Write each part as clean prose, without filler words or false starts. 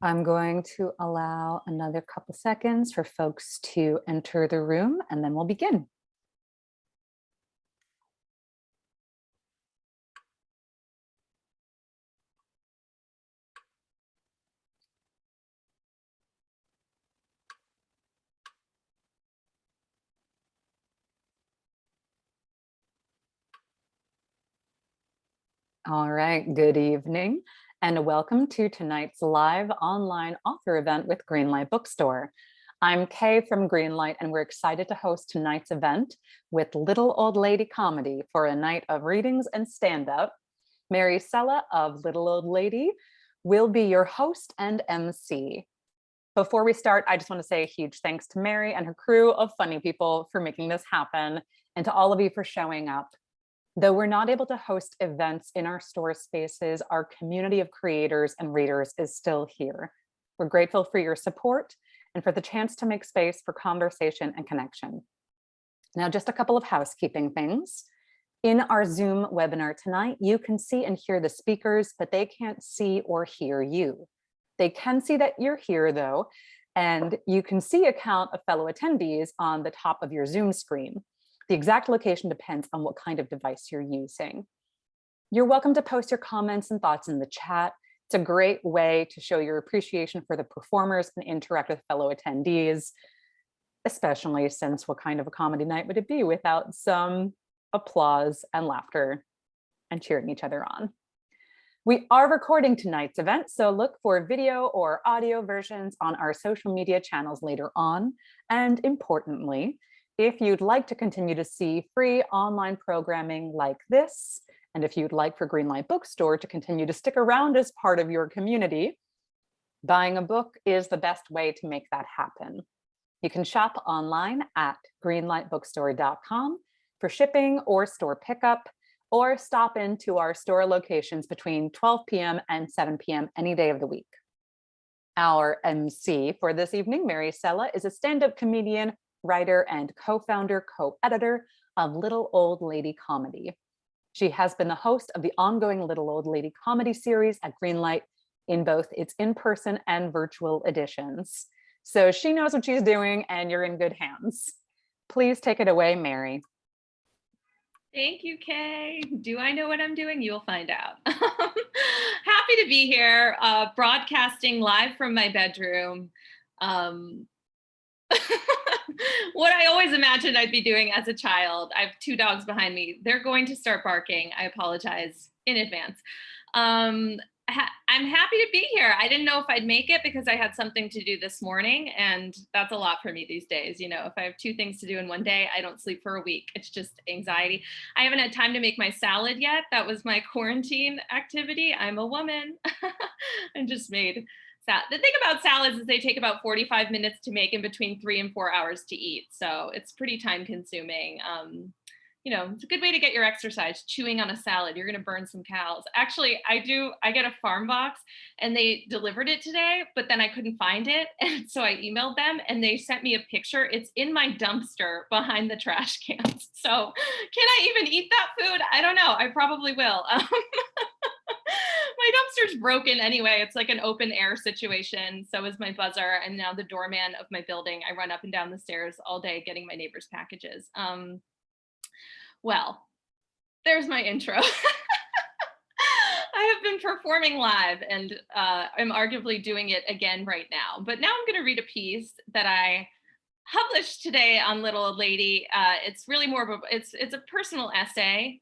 I'm going to allow another couple seconds for folks to enter the room, and then we'll begin. All right, good evening, and welcome to tonight's live online author event with Greenlight Bookstore. I'm Kay from Greenlight, and we're excited to host tonight's event with Little Old Lady Comedy for a night of readings and stand-up. Mary Cella of Little Old Lady will be your host and MC. Before we start, I just want to say a huge thanks to Mary and her crew of funny people for making this happen, and to all of you for showing up. Though we're not able to host events in our store spaces, our community of creators and readers is still here. We're grateful for your support and for the chance to make space for conversation and connection. Now, just a couple of housekeeping things. In our Zoom webinar tonight, you can see and hear the speakers, but they can't see or hear you. They can see that you're here though, and you can see a count of fellow attendees on the top of your Zoom screen. The exact location depends on what kind of device you're using. You're welcome to post your comments and thoughts in the chat. It's a great way to show your appreciation for the performers and interact with fellow attendees, especially since what kind of a comedy night would it be without some applause and laughter and cheering each other on. We are recording tonight's event, so look for video or audio versions on our social media channels later on. And importantly, if you'd like to continue to see free online programming like this, and if you'd like for Greenlight Bookstore to continue to stick around as part of your community, buying a book is the best way to make that happen. You can shop online at greenlightbookstore.com for shipping or store pickup, or stop into our store locations between 12 p.m. and 7 p.m. any day of the week. Our MC for this evening, Mary Cella, is a stand-up comedian, writer, and co-founder, co-editor of Little Old Lady Comedy. She has been the host of the ongoing Little Old Lady Comedy series at Greenlight in both its in-person and virtual editions. So she knows what she's doing, and you're in good hands. Please take it away, Mary. Thank you, Kay. Do I know what I'm doing? You'll find out. Happy to be here, broadcasting live from my bedroom. What I always imagined I'd be doing as a child. I have two dogs behind me. They're going to start barking. I apologize in advance. I'm happy to be here. I didn't know if I'd make it because I had something to do this morning, and that's a lot for me these days. You know, if I have two things to do in one day, I don't sleep for a week. It's just anxiety. I haven't had time to make my salad yet. That was my quarantine activity. I'm a woman. I just made salad. The thing about salads is they take about 45 minutes to make, in between 3 and 4 hours to eat. So it's pretty time consuming. You know, it's a good way to get your exercise, chewing on a salad. You're going to burn some calories. Actually, I get a farm box, and they delivered it today, but then I couldn't find it. And so I emailed them, and they sent me a picture. It's in my dumpster behind the trash cans. So can I even eat that food? I don't know. I probably will. My dumpster's broken anyway. It's like an open air situation. So is my buzzer. I'm now the doorman of my building. I run up and down the stairs all day getting my neighbors' packages. Well, there's my intro. I have been performing live, and I'm arguably doing it again right now. But now I'm going to read a piece that I published today on Little Old Lady. It's really more of it's a personal essay.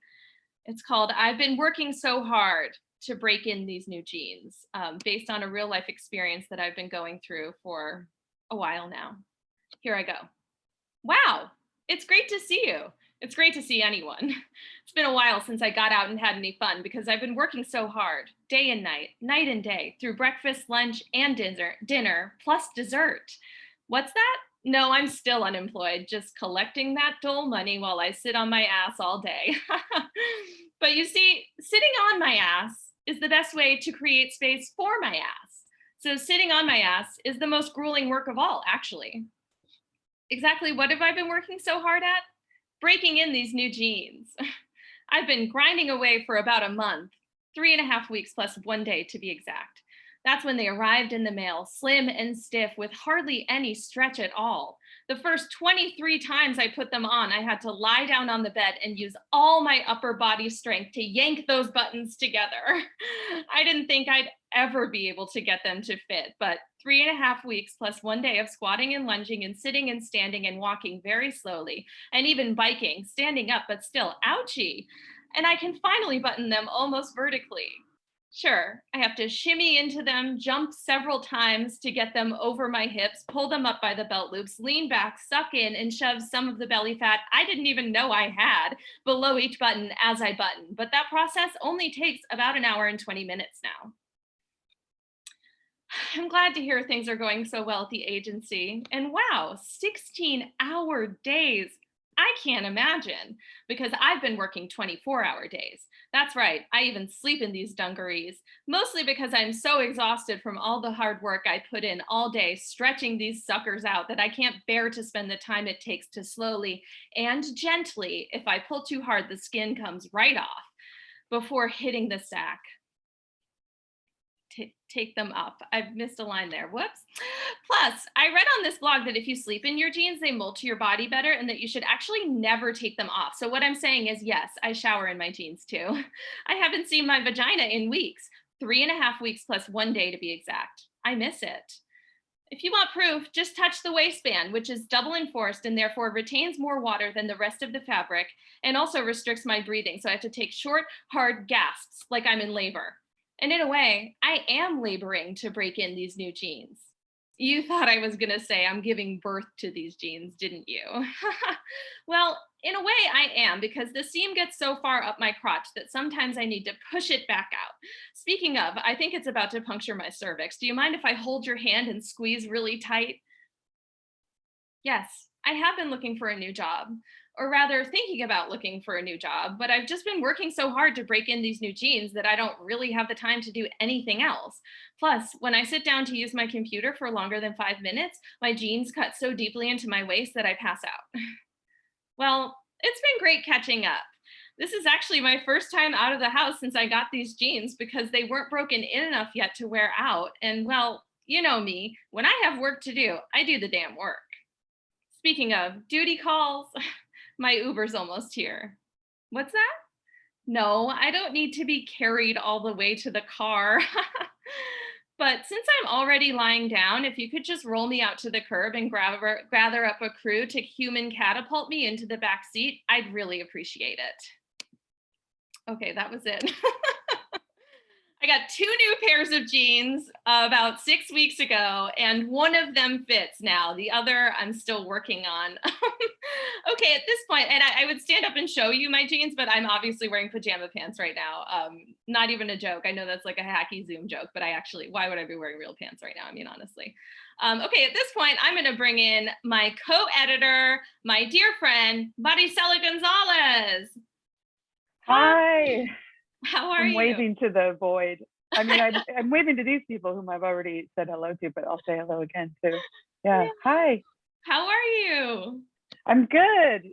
It's called "I've Been Working So Hard to Break in These New Jeans," based on a real life experience that I've been going through for a while now. Here I go. Wow, it's great to see you. It's great to see anyone. It's been a while since I got out and had any fun because I've been working so hard, day and night and day, through breakfast, lunch, and dinner, plus dessert. What's that? No, I'm still unemployed, just collecting that dole money while I sit on my ass all day. But you see, sitting on my ass is the best way to create space for my ass. So sitting on my ass is the most grueling work of all, actually. Exactly what have I been working so hard at? Breaking in these new jeans. I've been grinding away for about a month, 3.5 weeks plus 1 day to be exact. That's when they arrived in the mail, slim and stiff with hardly any stretch at all. The first 23 times I put them on, I had to lie down on the bed and use all my upper body strength to yank those buttons together. I didn't think I'd ever be able to get them to fit, but 3.5 weeks plus 1 day of squatting and lunging and sitting and standing and walking very slowly, and even biking, standing up, but still, ouchie. And I can finally button them almost vertically. Sure, I have to shimmy into them, jump several times to get them over my hips, pull them up by the belt loops, lean back, suck in, and shove some of the belly fat I didn't even know I had below each button as I button. But that process only takes about an hour and 20 minutes now. I'm glad to hear things are going so well at the agency. And wow, 16-hour days. I can't imagine, because I've been working 24-hour days. That's right, I even sleep in these dungarees, mostly because I'm so exhausted from all the hard work I put in all day stretching these suckers out that I can't bear to spend the time it takes to slowly and gently, if I pull too hard, the skin comes right off before hitting the sack. Take them up. I've missed a line there. Whoops. Plus, I read on this blog that if you sleep in your jeans, they mold to your body better and that you should actually never take them off. So what I'm saying is, yes, I shower in my jeans too. I haven't seen my vagina in weeks, 3.5 weeks plus 1 day to be exact. I miss it. If you want proof, just touch the waistband, which is double enforced and therefore retains more water than the rest of the fabric and also restricts my breathing. So I have to take short, hard gasps like I'm in labor. And in a way, I am laboring to break in these new jeans. You thought I was gonna say I'm giving birth to these jeans, didn't you? Well, in a way I am, because the seam gets so far up my crotch that sometimes I need to push it back out. Speaking of, I think it's about to puncture my cervix. Do you mind if I hold your hand and squeeze really tight? Yes, I have been looking for a new job, or rather thinking about looking for a new job, but I've just been working so hard to break in these new jeans that I don't really have the time to do anything else. Plus, when I sit down to use my computer for longer than 5 minutes, my jeans cut so deeply into my waist that I pass out. Well, it's been great catching up. This is actually my first time out of the house since I got these jeans because they weren't broken in enough yet to wear out. And well, you know me, when I have work to do, I do the damn work. Speaking of duty calls, my Uber's almost here. What's that? No, I don't need to be carried all the way to the car. But since I'm already lying down, if you could just roll me out to the curb and gather up a crew to human catapult me into the back seat, I'd really appreciate it. Okay, that was it. I got 2 new pairs of jeans about 6 weeks ago, and one of them fits now. The other I'm still working on. Okay, at this point, and I would stand up and show you my jeans, but I'm obviously wearing pajama pants right now. Not even a joke. I know that's like a hacky Zoom joke, but why would I be wearing real pants right now? I mean, honestly. Okay, at this point, I'm gonna bring in my co-editor, my dear friend, Marisela Gonzalez. Hi. How are you? I'm waving to the void. I mean, I'm waving to these people whom I've already said hello to, but I'll say hello again too. Yeah. Hi. How are you? I'm good.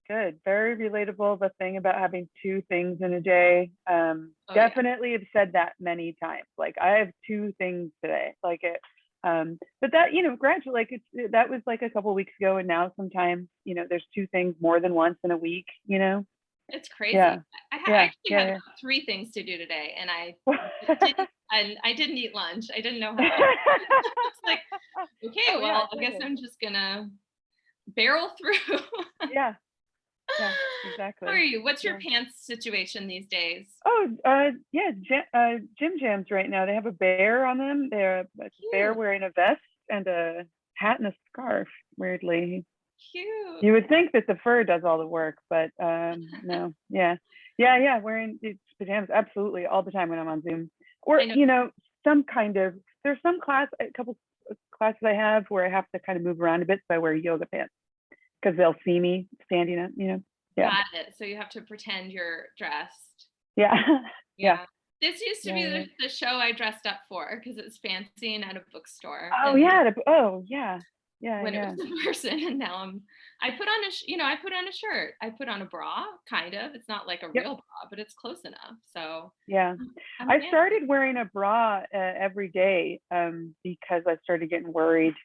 Good. Very relatable. The thing about having 2 things in a day. Definitely have said that many times. Like I have 2 things today. Like it. But that, gradually, like that was like a couple weeks ago, and now sometimes, there's 2 things more than once in a week. It's crazy. Yeah. I actually had 3 things to do today, and I didn't eat lunch. I didn't know how. It's like, okay, well, I guess I'm just gonna barrel through. Yeah, exactly. How are you? What's your pants situation these days? Oh, gym jams right now. They have a bear on them. They're a bear wearing a vest and a hat and a scarf. Weirdly. Cute. You would think that the fur does all the work, but no. Yeah, wearing these pajamas absolutely all the time when I'm on Zoom, or some kind of. There's a couple classes I have where I have to kind of move around a bit, so I wear yoga pants because they'll see me standing up. Yeah. Got it. So you have to pretend you're dressed. Yeah. Yeah. This used to be the show I dressed up for because it's fancy and at a bookstore. Oh, yeah. Oh, yeah. Yeah. When it was in person, and now I put on I put on a shirt. I put on a bra, kind of. It's not like a Yep. real bra, but it's close enough. So Yeah. I started wearing a bra every day because I started getting worried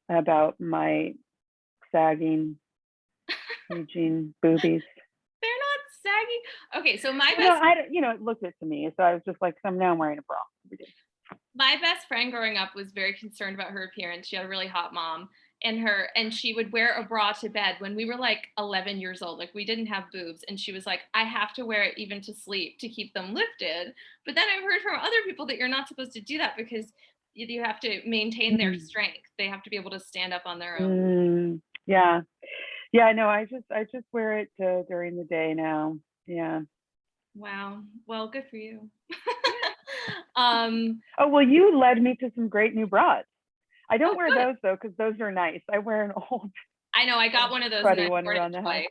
about my sagging, aging boobies. They're not saggy. Okay, so my it looked it to me. So I was just like, now I'm wearing a bra every day. My best friend growing up was very concerned about her appearance. She had a really hot mom, and she would wear a bra to bed when we were like 11 years old. Like we didn't have boobs, and she was like, I have to wear it even to sleep to keep them lifted. But then I've heard from other people that you're not supposed to do that because you have to maintain their strength. They have to be able to stand up on their own. Yeah. No, I just wear it during the day now. Yeah. Wow. Well, good for you. Oh, well, you led me to some great new bras. I don't wear those though, because those are nice. I wear an old. I know, I got one of those and I wore it twice.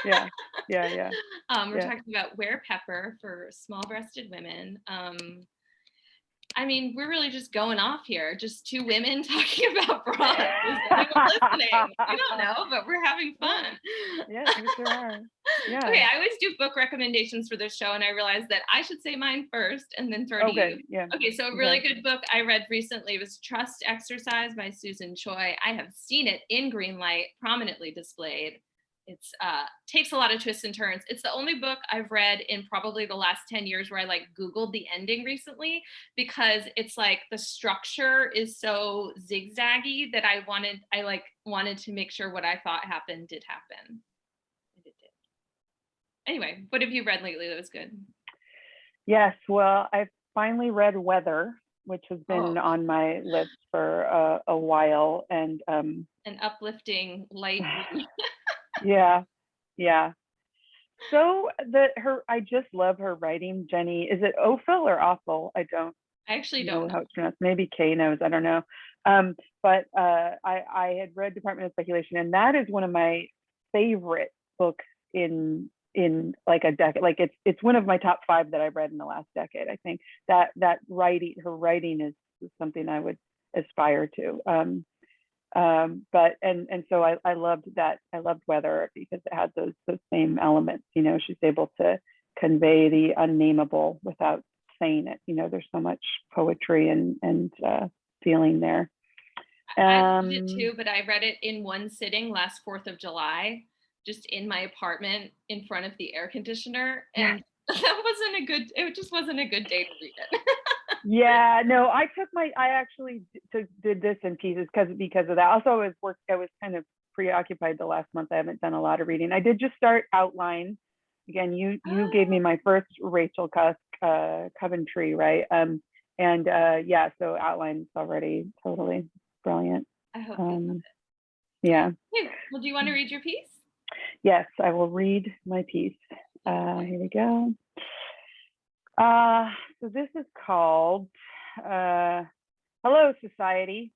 Yeah. We're talking about Wear Pepper for small-breasted women. I mean, we're really just going off here. Just two women talking about bras. Is anyone listening? We don't know, but we're having fun. Yes, we sure are. Yeah. Okay, I always do book recommendations for this show, and I realized that I should say mine first and then throw to you. Yeah. Okay, so a really good book I read recently was Trust Exercise by Susan Choi. I have seen it in Greenlight, prominently displayed. It's takes a lot of twists and turns. It's the only book I've read in probably the last 10 years where I like Googled the ending recently, because it's like the structure is so zigzaggy that I wanted to make sure what I thought happened did happen. And it did. Anyway, what have you read lately that was good? Yes, well, I've finally read Weather, which has been on my list for a while, and an uplifting light. Yeah. So I just love her writing. Jenny, is it Ophel or Ophel? I actually don't know how it's pronounced. Maybe Kay knows. I don't know. But I had read Department of Speculation, and that is one of my favorite books in like a decade. Like it's one of my top 5 that I've read in the last decade. I think that her writing is something I would aspire to. But so I loved that. I loved Weather because it had those same elements. She's able to convey the unnameable without saying it. There's so much poetry and feeling there. I loved it too, but I read it in one sitting last 4th of July, just in my apartment in front of the air conditioner, and it just wasn't a good day to read it. Yeah, no, I actually did this in pieces because of that. Also, I was kind of preoccupied the last month. I haven't done a lot of reading. I did just start Outline. Again, you gave me my first Rachel Cusk Coventry, right? So Outline is already totally brilliant. I hope you love it. Yeah. Okay. Well, do you want to read your piece? Yes, I will read my piece. Here we go. So this is called Hello, Society.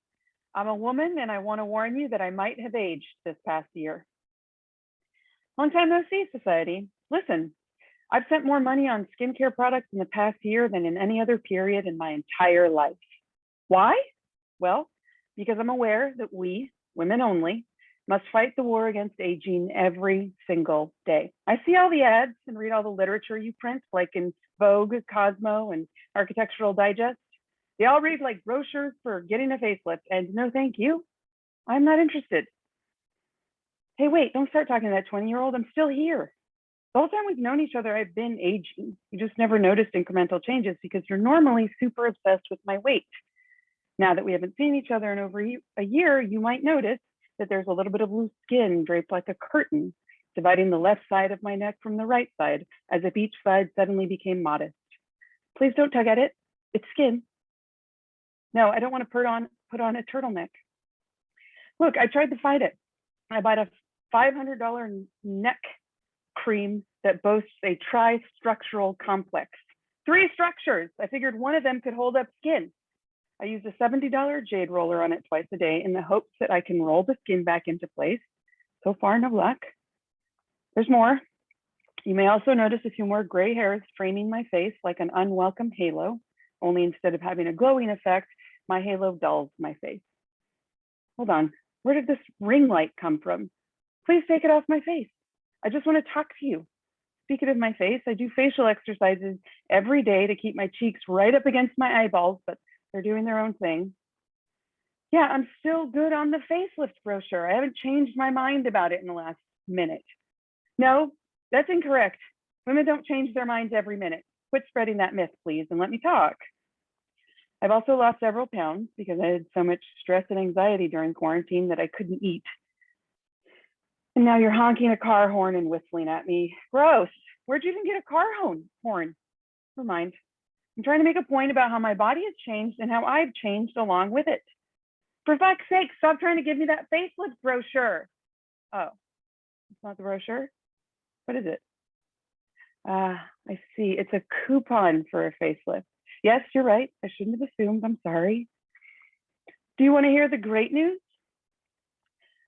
I'm a woman, and I want to warn you that I might have aged this past year. Long time no see, Society. Listen, I've spent more money on skincare products in the past year than in any other period in my entire life. Why? Well, because I'm aware that we, women only, must fight the war against aging every single day. I see all the ads and read all the literature you print, like in Vogue, Cosmo, and Architectural Digest. They all read like brochures for getting a facelift, and no thank you. I'm not interested. Hey, wait, don't start talking to that 20-year-old. I'm still here. The whole time we've known each other, I've been aging. You just never noticed incremental changes because you're normally super obsessed with my weight. Now that we haven't seen each other in over a year, you might notice that there's a little bit of loose skin draped like a curtain, dividing the left side of my neck from the right side, as if each side suddenly became modest. Please don't tug at it. It's skin. No, I don't want to put on a turtleneck. Look, I tried to fight it. I bought a $500 neck cream that boasts a tri-structural complex. 3 structures. I figured one of them could hold up skin. I used a $70 jade roller on it twice a day in the hopes that I can roll the skin back into place. So far, no luck. There's more. You may also notice a few more gray hairs framing my face like an unwelcome halo, only instead of having a glowing effect, my halo dulls my face. Hold on, where did this ring light come from? Please take it off my face. I just want to talk to you. Speaking of my face, I do facial exercises every day to keep my cheeks right up against my eyeballs, but they're doing their own thing. Yeah, I'm still good on the facelift brochure. I haven't changed my mind about it in the last minute. No, that's incorrect. Women don't change their minds every minute. Quit spreading that myth, please, and let me talk. I've also lost several pounds because I had so much stress and anxiety during quarantine that I couldn't eat. And now you're honking a car horn and whistling at me. Gross. Where'd you even get a car horn? Never mind. I'm trying to make a point about how my body has changed and how I've changed along with it. For fuck's sake, stop trying to give me that facelift brochure. Oh, it's not the brochure? What is it? I see. It's a coupon for a facelift. Yes, you're right. I shouldn't have assumed. I'm sorry. Do you want to hear the great news?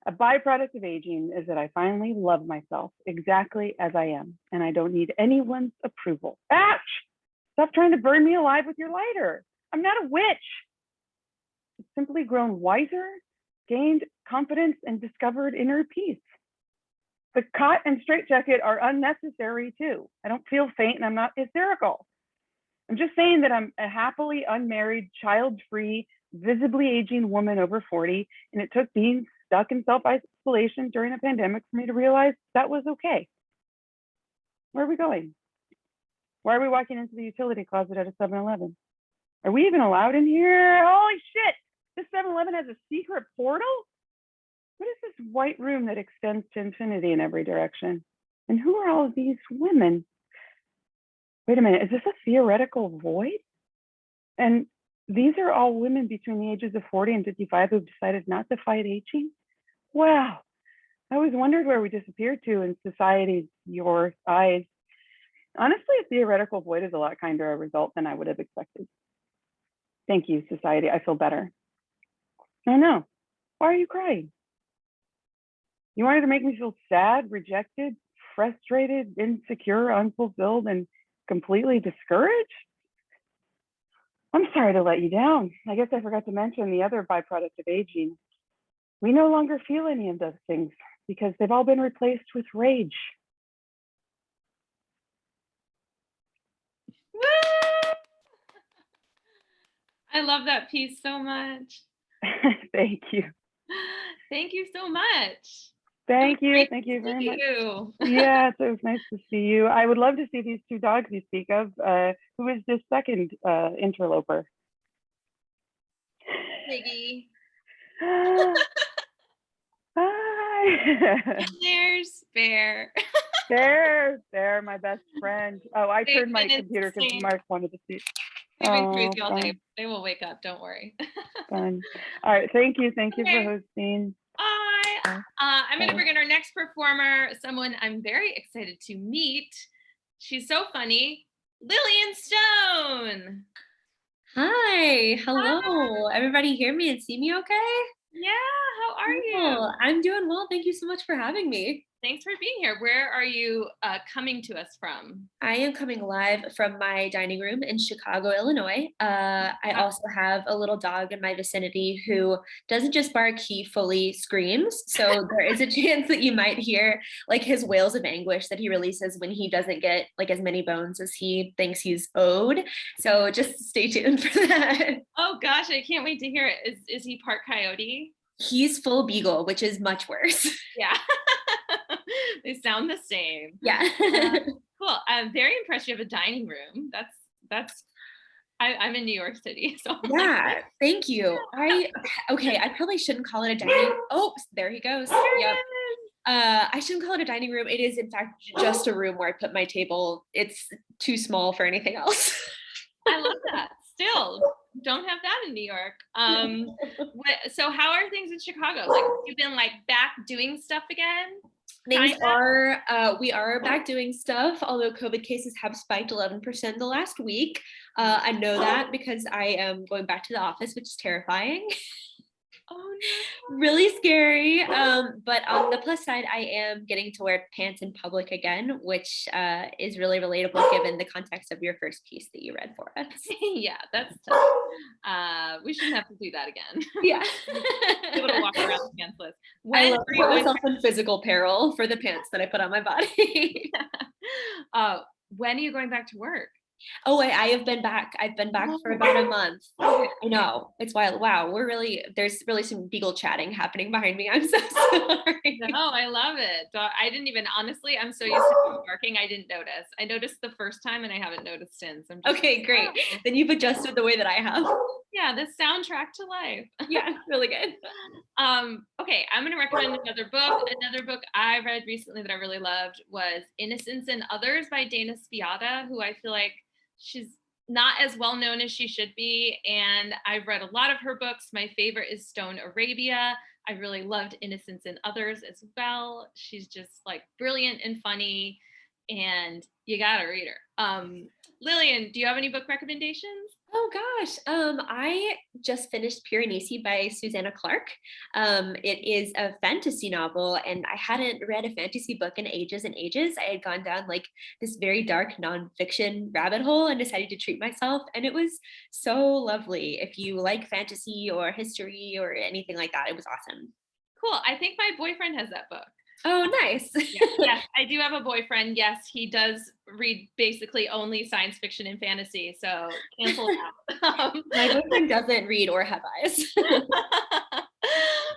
A byproduct of aging is that I finally love myself exactly as I am, and I don't need anyone's approval. Ouch! Stop trying to burn me alive with your lighter. I'm not a witch. I've simply grown wiser, gained confidence, and discovered inner peace. The cot and straitjacket are unnecessary too. I don't feel faint and I'm not hysterical. I'm just saying that I'm a happily unmarried, child-free, visibly aging woman over 40, and it took being stuck in self-isolation during a pandemic for me to realize that was okay. Where are we going? Why are we walking into the utility closet at a 7-Eleven? Are we even allowed in here? Holy shit! This 7-Eleven has a secret portal? What is this white room that extends to infinity in every direction? And who are all of these women? Wait a minute, is this a theoretical void? And these are all women between the ages of 40 and 55 who've decided not to fight aging? Wow, I always wondered where we disappeared to in society's, your eyes. Honestly, a theoretical void is a lot kinder a result than I would have expected. Thank you, society, I feel better. I know, why are you crying? You wanted to make me feel sad, rejected, frustrated, insecure, unfulfilled, and completely discouraged? I'm sorry to let you down. I guess I forgot to mention the other byproduct of aging. We no longer feel any of those things because they've all been replaced with rage. Woo! I love that piece so much. Thank you. Thank you so much. Thank you. Thank you very much. Yeah, so it was nice to see you. I would love to see these two dogs you speak of. Who is this second interloper? Piggy. Hi. And there's Bear. Bear, my best friend. Oh, I turned my computer because Mark wanted to see. They've been crazy all day. They will wake up, don't worry. Fun. All right, thank you for hosting. I'm going to bring in our next performer, someone I'm very excited to meet. She's so funny, Lillian Stone. Hi, hello. Hi. Everybody hear me and see me okay? Yeah, how are you? I'm doing well. Thank you so much for having me. Thanks for being here. Where are you coming to us from? I am coming live from my dining room in Chicago, Illinois. I also have a little dog in my vicinity who doesn't just bark, he fully screams. So there is a chance that you might hear like his wails of anguish that he releases when he doesn't get like as many bones as he thinks he's owed. So just stay tuned for that. Oh gosh, I can't wait to hear it. Is he part coyote? He's full beagle, which is much worse. Yeah. They sound the same. Yeah. Cool. I'm very impressed you have a dining room. I'm in New York City. So yeah, thank you. I probably shouldn't call it a dining. Oh, there he goes. Yep. I shouldn't call it a dining room. It is in fact just a room where I put my table. It's too small for anything else. I love that. Still don't have that in New York. So how are things in Chicago? Like, you've been like back doing stuff again? We are back doing stuff, although COVID cases have spiked 11% the last week. I know that because I am going back to the office, which is terrifying. Oh no. Really scary. But on the plus side, I am getting to wear pants in public again, which is really relatable given the context of your first piece that you read for us. Yeah, that's tough. We shouldn't have to do that again. Yeah. Be able to walk around pantsless. I When love are to you put going myself in physical peril for the pants that I put on my body. when are you going back to work? Oh, I have been back. I've been back for about a month. I know. It's wild. Wow. There's really some beagle chatting happening behind me. I'm so sorry. No, I love it. I didn't even, honestly, I'm so used to barking, I didn't notice. I noticed the first time and I haven't noticed since. I'm just Okay, like, great. oh. Then you've adjusted the way that I have. Yeah, the soundtrack to life. Yeah, really good. Okay, I'm going to recommend another book. Another book I read recently that I really loved was Innocence in Others by Dana Spiata, who I feel like she's not as well known as she should be. And I've read a lot of her books. My favorite is Stone Arabia. I really loved Innocence in Others as well. She's just like brilliant and funny, and you gotta read her. Lillian, do you have any book recommendations? Oh gosh, I just finished Piranesi by Susanna Clark. It is a fantasy novel, and I hadn't read a fantasy book in ages and ages. I had gone down like this very dark nonfiction rabbit hole and decided to treat myself, and it was so lovely. If you like fantasy or history or anything like that, it was awesome. Cool. I think my boyfriend has that book. Oh, nice. Yes, I do have a boyfriend. Yes, he does read basically only science fiction and fantasy. So cancel it out. My boyfriend doesn't read or have eyes.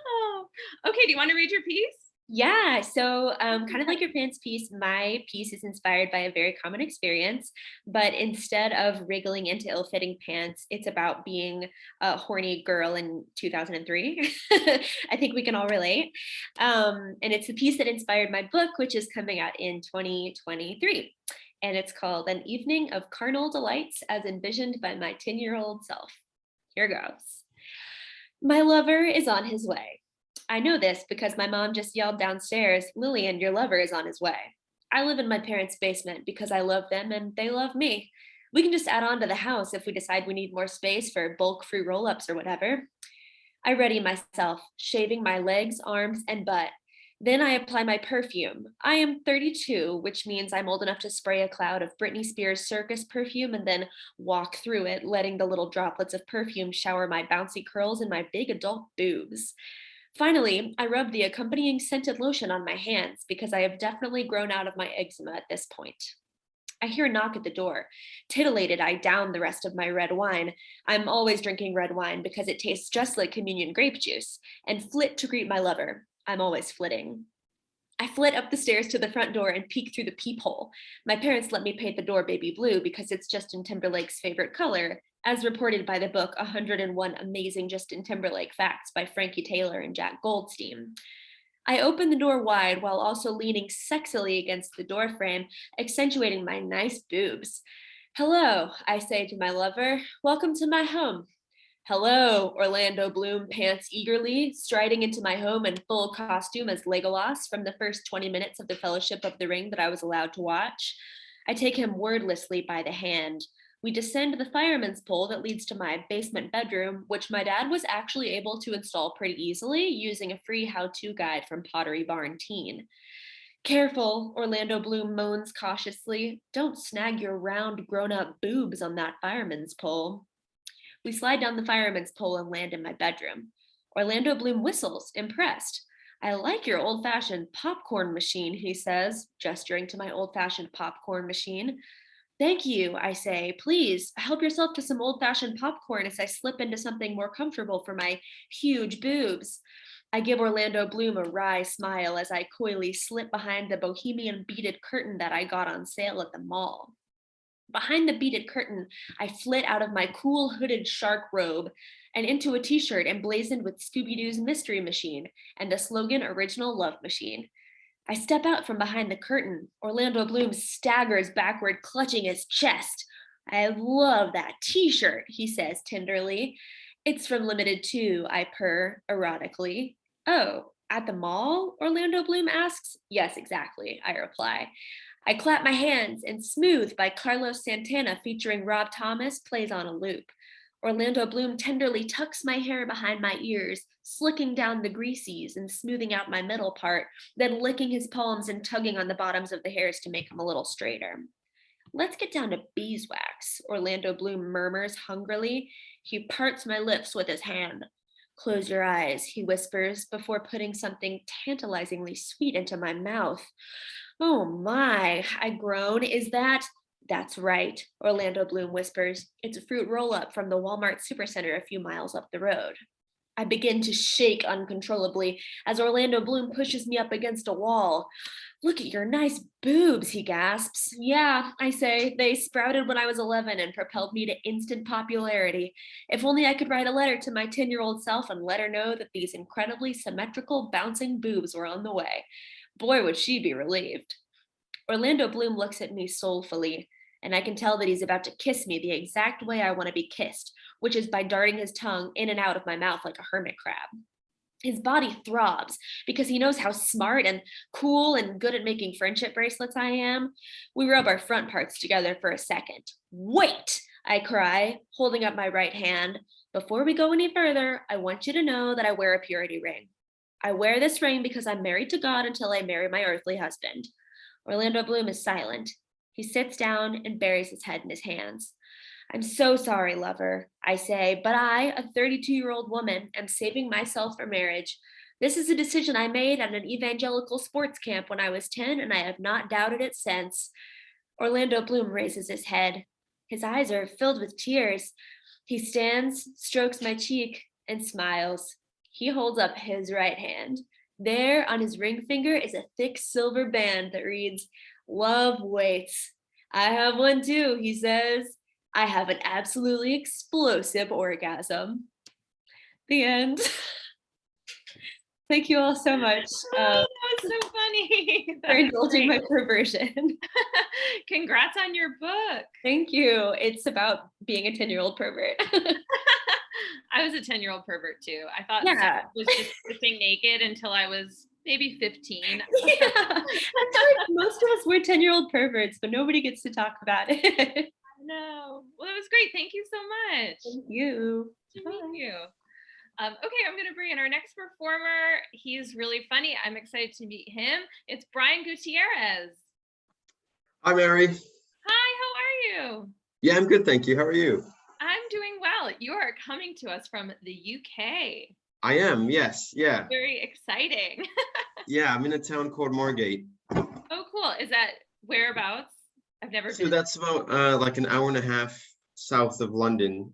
Oh. Okay, do you want to read your piece? Yeah, so kind of like your pants piece, my piece is inspired by a very common experience, but instead of wriggling into ill-fitting pants, it's about being a horny girl in 2003. I think we can all relate. And it's the piece that inspired my book, which is coming out in 2023. And it's called An Evening of Carnal Delights as Envisioned by My 10-year-old Self. Here goes. My lover is on his way. I know this because my mom just yelled downstairs, "Lillian, your lover is on his way." I live in my parents' basement because I love them and they love me. We can just add on to the house if we decide we need more space for bulk free roll-ups or whatever. I ready myself, shaving my legs, arms, and butt. Then I apply my perfume. I am 32, which means I'm old enough to spray a cloud of Britney Spears circus perfume and then walk through it, letting the little droplets of perfume shower my bouncy curls and my big adult boobs. Finally, I rub the accompanying scented lotion on my hands because I have definitely grown out of my eczema at this point. I hear a knock at the door. Titillated, I down the rest of my red wine. I'm always drinking red wine because it tastes just like communion grape juice, and flit to greet my lover. I'm always flitting. I flit up the stairs to the front door and peek through the peephole. My parents let me paint the door baby blue because it's Justin Timberlake's favorite color, as reported by the book 101 Amazing Justin Timberlake Facts by Frankie Taylor and Jack Goldstein. I open the door wide while also leaning sexily against the doorframe, accentuating my nice boobs. "Hello," I say to my lover. "Welcome to my home." "Hello," Orlando Bloom pants eagerly, striding into my home in full costume as Legolas from the first 20 minutes of the Fellowship of the Ring that I was allowed to watch. I take him wordlessly by the hand. We descend the fireman's pole that leads to my basement bedroom, which my dad was actually able to install pretty easily using a free how-to guide from Pottery Barn Teen. "Careful," Orlando Bloom moans cautiously. "Don't snag your round grown-up boobs on that fireman's pole." We slide down the fireman's pole and land in my bedroom. Orlando Bloom whistles, impressed. "I like your old-fashioned popcorn machine," he says, gesturing to my old-fashioned popcorn machine. "Thank you," I say. "Please help yourself to some old-fashioned popcorn as I slip into something more comfortable for my huge boobs." I give Orlando Bloom a wry smile as I coyly slip behind the bohemian beaded curtain that I got on sale at the mall. Behind the beaded curtain, I flit out of my cool hooded shark robe and into a t-shirt emblazoned with Scooby-Doo's Mystery Machine and the slogan Original Love Machine. I step out from behind the curtain. Orlando Bloom staggers backward, clutching his chest. "I love that t-shirt," he says tenderly. "It's from Limited Too," I purr erotically. "Oh, at the mall?" Orlando Bloom asks. "Yes, exactly," I reply. I clap my hands and Smooth by Carlos Santana featuring Rob Thomas plays on a loop. Orlando Bloom tenderly tucks my hair behind my ears, slicking down the greases and smoothing out my middle part, then licking his palms and tugging on the bottoms of the hairs to make them a little straighter. Let's get down to beeswax, Orlando Bloom murmurs hungrily. He parts my lips with his hand. Close your eyes, he whispers, before putting something tantalizingly sweet into my mouth. Oh my, I groan. Is that? That's right, Orlando Bloom whispers. It's a fruit roll-up from the Walmart Supercenter a few miles up the road. I begin to shake uncontrollably as Orlando Bloom pushes me up against a wall. Look at your nice boobs, he gasps. Yeah, I say, they sprouted when I was 11 and propelled me to instant popularity. If only I could write a letter to my 10-year-old self and let her know that these incredibly symmetrical bouncing boobs were on the way. Boy, would she be relieved. Orlando Bloom looks at me soulfully, and I can tell that he's about to kiss me the exact way I want to be kissed, which is by darting his tongue in and out of my mouth like a hermit crab. His body throbs because he knows how smart and cool and good at making friendship bracelets I am. We rub our front parts together for a second. Wait, I cry, holding up my right hand. Before we go any further, I want you to know that I wear a purity ring. I wear this ring because I'm married to God until I marry my earthly husband. Orlando Bloom is silent. He sits down and buries his head in his hands. I'm so sorry, lover, I say, but I, a 32-year-old woman, am saving myself for marriage. This is a decision I made at an evangelical sports camp when I was 10, and I have not doubted it since. Orlando Bloom raises his head. His eyes are filled with tears. He stands, strokes my cheek, and smiles. He holds up his right hand. There on his ring finger is a thick silver band that reads, "Love waits." I have one too, he says. I have an absolutely explosive orgasm. The end. Thank you all so much. That was so funny. For indulging my perversion. Congrats on your book. Thank you. It's about being a 10-year-old pervert. I was a 10-year-old pervert too. I thought Yeah. I was just stripping naked until I was maybe 15. Yeah. I feel like most of us were 10-year-old perverts, but nobody gets to talk about it. No. Well, that was great. Thank you so much. Thank you. To meet you. Okay, I'm going to bring in our next performer. He's really funny. I'm excited to meet him. It's Brian Gutierrez. Hi, Mary. Hi, how are you? Yeah, I'm good, thank you. How are you? I'm doing well. You are coming to us from the UK. I am, yes, yeah. Very exciting. Yeah, I'm in a town called Margate. Oh, cool. Is that whereabouts? I've never So been. that's about like an hour and a half south of London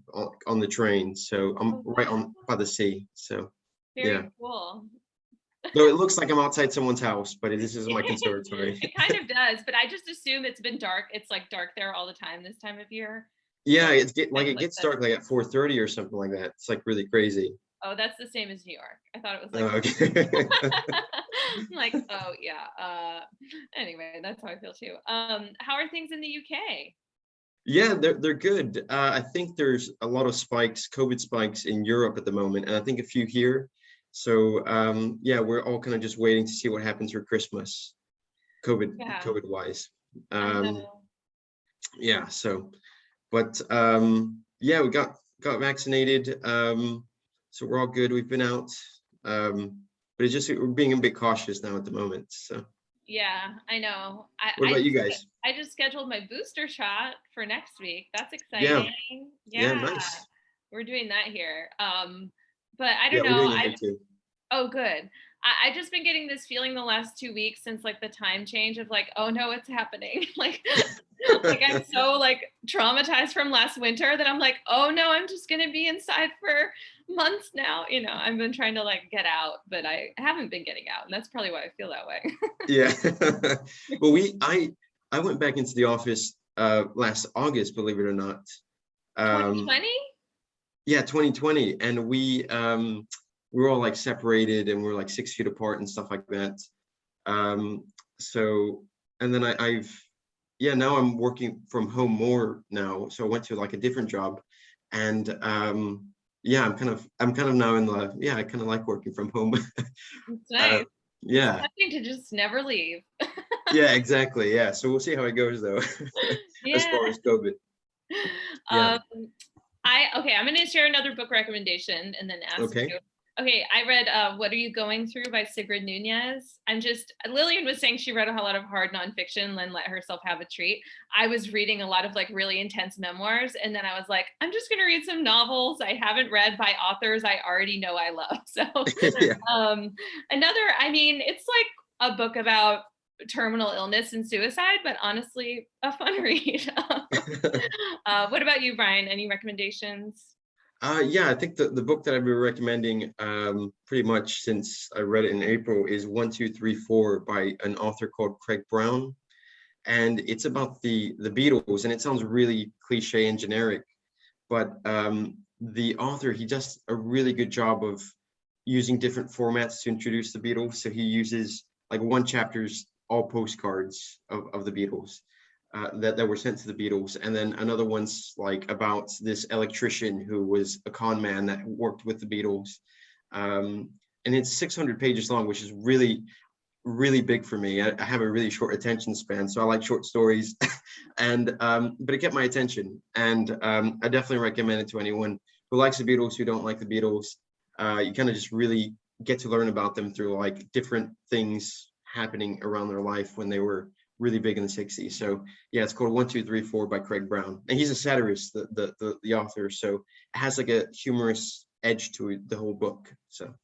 on the train. So I'm right on by the sea. So Very yeah. cool. Though it looks like I'm outside someone's house, but this is my conservatory. It kind of does, but I just assume it's been dark. It's like dark there all the time this time of year. Yeah, it gets dark like at 4:30 or something like that. It's like really crazy. Oh, that's the same as New York. I thought it was Oh, like, okay. I'm like, oh yeah. Anyway, that's how I feel too. How are things in the UK? Yeah, they're good. I think there's a lot of COVID spikes in Europe at the moment, and I think a few here. So yeah, we're all kind of just waiting to see what happens for Christmas, COVID wise. Yeah, so, but yeah, we got vaccinated. So we're all good. We've been out, but it's just we're being a bit cautious now at the moment. So yeah, I know. What about you guys? I just scheduled my booster shot for next week. That's exciting. Yeah, nice. We're doing that here. But I don't Yeah, know. we're doing it here too. Oh, good. I've just been getting this feeling the last 2 weeks since like the time change of like, oh no, it's happening. like I'm so like traumatized from last winter that I'm like, oh no, I'm just gonna be inside for months now. You know, I've been trying to like get out, but I haven't been getting out, and that's probably why I feel that way. Yeah. Well, I went back into the office last August, believe it or not. 2020? Yeah, 2020, and we were all like separated, and we're like 6 feet apart and stuff like that. So, and then now I'm working from home more now. So I went to like a different job, and yeah, I'm kind of now in the, yeah, I kind of like working from home. It's nice. Yeah. It's to just never leave. Yeah, exactly. Yeah. So we'll see how it goes though, as far as COVID. Yeah. Okay, I'm going to share another book recommendation and then ask Okay. you. Okay, I read What Are You Going Through by Sigrid Nunez. Lillian was saying she read a lot of hard nonfiction and let herself have a treat. I was reading a lot of like really intense memoirs, and then I was like, I'm just going to read some novels I haven't read by authors I already know I love. So Yeah. it's like a book about terminal illness and suicide, but honestly, a fun read. What about you, Brian? Any recommendations? Yeah, I think the book that I've been recommending pretty much since I read it in April is 1, 2, 3, 4 by an author called Craig Brown. And it's about the Beatles, and it sounds really cliche and generic, but the author, he does a really good job of using different formats to introduce the Beatles. So he uses like one chapter's all postcards of the Beatles. That were sent to the Beatles, and then another one's like about this electrician who was a con man that worked with the Beatles, and it's 600 pages long, which is really, really big for me. I have a really short attention span, so I like short stories, and but it kept my attention, and I definitely recommend it to anyone who likes the Beatles, who don't like the Beatles. You kind of just really get to learn about them through like different things happening around their life when they were really big in the 60s. So yeah, it's called 1, 2, 3, 4 by Craig Brown, and he's a satirist, the author, so it has like a humorous edge to it, the whole book. So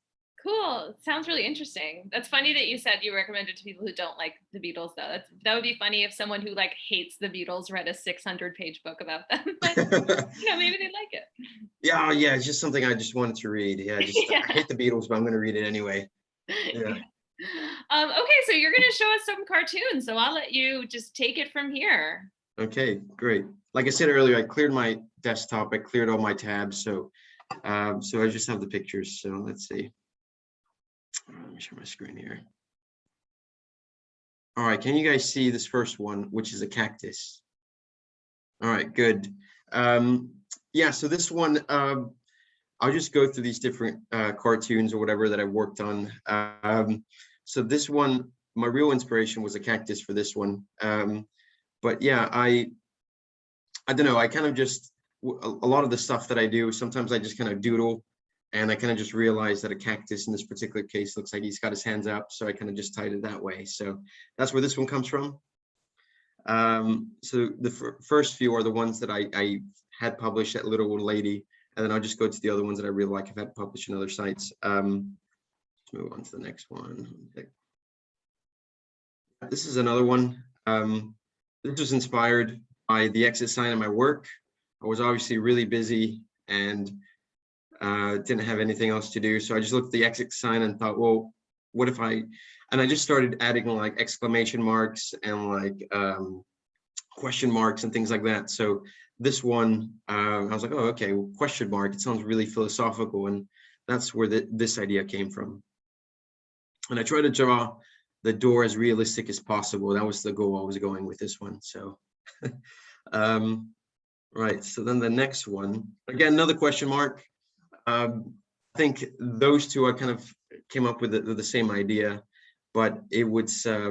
cool. Sounds really interesting. That's funny that you said you recommend it to people who don't like the Beatles, though. That would be funny if someone who like hates the Beatles read a 600-page book about them. But maybe they'd like it. Yeah, it's just something I just wanted to read. Yeah, I hate the Beatles, but I'm going to read it anyway. Yeah. Okay, so you're going to show us some cartoons, so I'll let you just take it from here. Okay, great. Like I said earlier, I cleared my desktop, I cleared all my tabs, so I just have the pictures. So let's see. Let me share my screen here. All right, can you guys see this first one, which is a cactus? All right, good. Yeah, so this one, I'll just go through these different cartoons or whatever that I've worked on. So this one, my real inspiration was a cactus for this one. But yeah, I don't know, I kind of just, a lot of the stuff that I do, sometimes I just kind of doodle, and I kind of just realized that a cactus in this particular case looks like he's got his hands up, so I kind of just tied it that way. So that's where this one comes from. So the first few are the ones that I had published at Little Old Lady, and then I'll just go to the other ones that I really like. I've had published in other sites. Let's move on to the next one. This is another one. This was inspired by the exit sign in my work. I was obviously really busy and didn't have anything else to do. So I just looked at the exit sign and thought, well, what if and I just started adding like exclamation marks and like question marks and things like that. So this one, I was like, oh, okay, well, question mark, it sounds really philosophical. And that's where this idea came from. And I tried to draw the door as realistic as possible. That was the goal I was going with this one. So, right. So then the next one, again, another question mark. I think those two I kind of came up with the same idea, but it would, I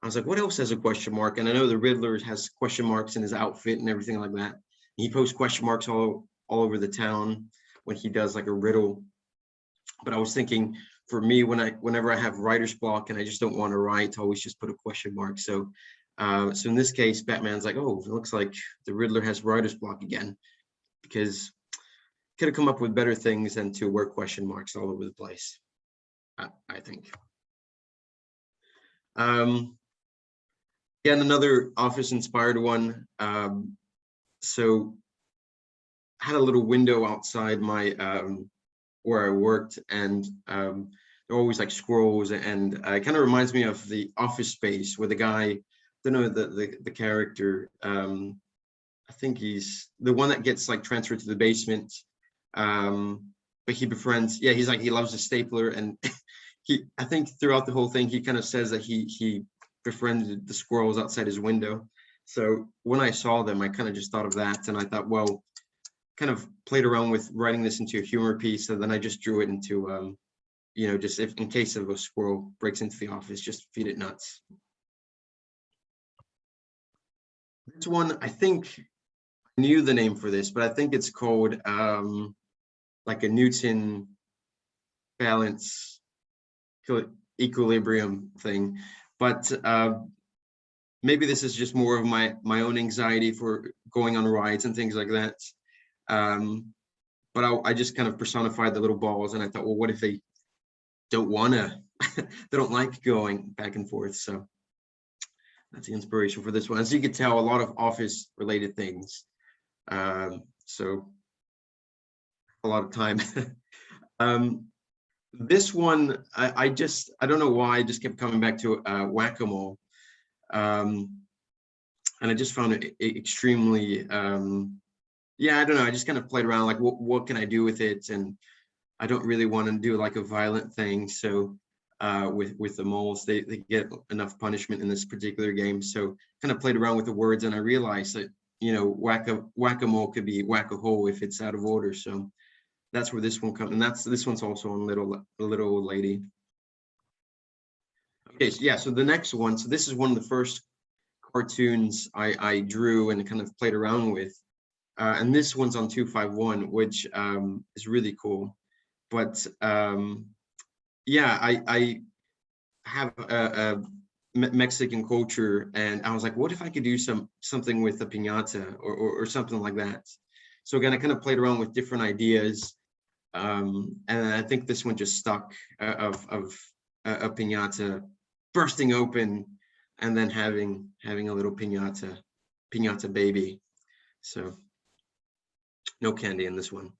was like, what else has a question mark? And I know the Riddler has question marks in his outfit and everything like that. He posts question marks all over the town when he does like a riddle. But I was thinking, for me, whenever I have writer's block and I just don't want to write, I always just put a question mark. So so in this case, Batman's like, oh, it looks like the Riddler has writer's block again, because could have come up with better things than to wear question marks all over the place, I think. Again, another office inspired one. So I had a little window outside my where I worked, and there were always like squirrels, and it kind of reminds me of the Office Space where the guy, I don't know the character, I think he's the one that gets like transferred to the basement, but he befriends, yeah, he's like, he loves a stapler, and I think throughout the whole thing he kind of says that he befriended the squirrels outside his window. So when I saw them, I kind of just thought of that, and I thought, well, kind of played around with writing this into a humor piece, and then I just drew it into you know, just if in case of a squirrel breaks into the office, just feed it nuts. This one, I think knew the name for this, but I think it's called like a Newton balance equilibrium thing. But maybe this is just more of my own anxiety for going on rides and things like that. But I just kind of personified the little balls, and I thought, well, what if they don't wanna, they don't like going back and forth? So that's the inspiration for this one. As you can tell, a lot of office related things. So a lot of time. This one, I don't know why, I just kept coming back to whack-a-mole. And I just found it extremely, yeah, I don't know, I just kind of played around, like, what can I do with it? And I don't really want to do like a violent thing. So with the moles, they get enough punishment in this particular game. So kind of played around with the words, and I realized that, you know, whack-a-mole could be whack-a-hole if it's out of order. So that's where this one comes, and this one's also on little old lady. Okay, so yeah, so the next one, so this is one of the first cartoons I drew and kind of played around with, and this one's on 251, which is really cool. But yeah, I have a Mexican culture, and I was like, what if I could do something with a piñata or something like that? So again, I kind of played around with different ideas, and I think this one just stuck, of a piñata bursting open and then having a little piñata baby. So no candy in this one.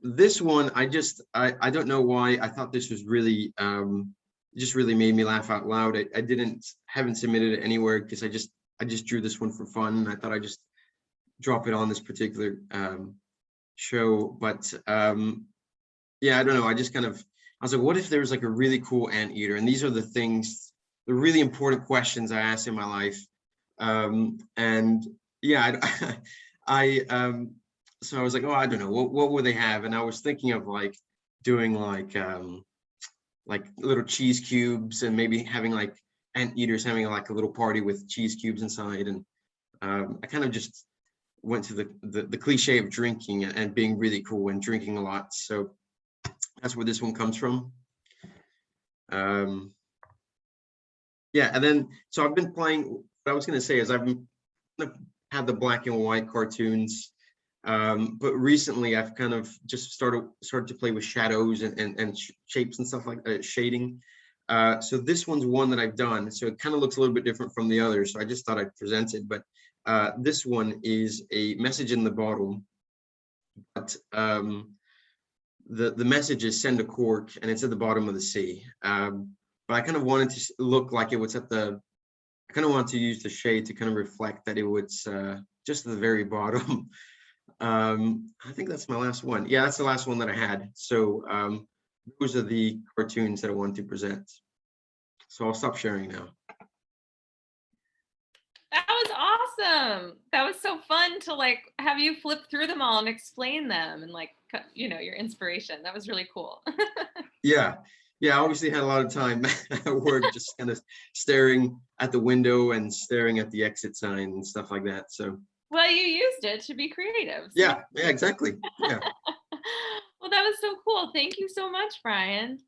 This one, I don't know why, I thought this was really, just really made me laugh out loud. I haven't submitted it anywhere because I just drew this one for fun, and I thought I'd just drop it on this particular show. But yeah, I don't know, I was like, what if there was like a really cool anteater? And these are the really important questions I asked in my life. And yeah, so I was like, oh, I don't know, what would they have? And I was thinking of like doing like little cheese cubes, and maybe having like anteaters having like a little party with cheese cubes inside. And I kind of just went to the cliche of drinking and being really cool and drinking a lot. So that's where this one comes from. Yeah, and then so I've been playing. What I was going to say is I've been had the black and white cartoons, but recently I've kind of just started to play with shadows and shapes and stuff like that, shading. So this one's one that I've done. So it kind of looks a little bit different from the others. So I just thought I'd present it. But this one is a message in the bottle, but the message is send a cork, and it's at the bottom of the sea. But I kind of wanted to look like it was I kind of wanted to use the shade to kind of reflect that it was just at the very bottom. I think that's my last one. Yeah, that's the last one that I had. So those are the cartoons that I wanted to present. So I'll stop sharing now. That was awesome. That was so fun to like have you flip through them all and explain them and like, you know, your inspiration. That was really cool. Yeah, I obviously had a lot of time at work just kind of staring at the window and staring at the exit sign and stuff like that. So well, you used it to be creative. So. Yeah, exactly. Yeah. Well, that was so cool. Thank you so much, Brian.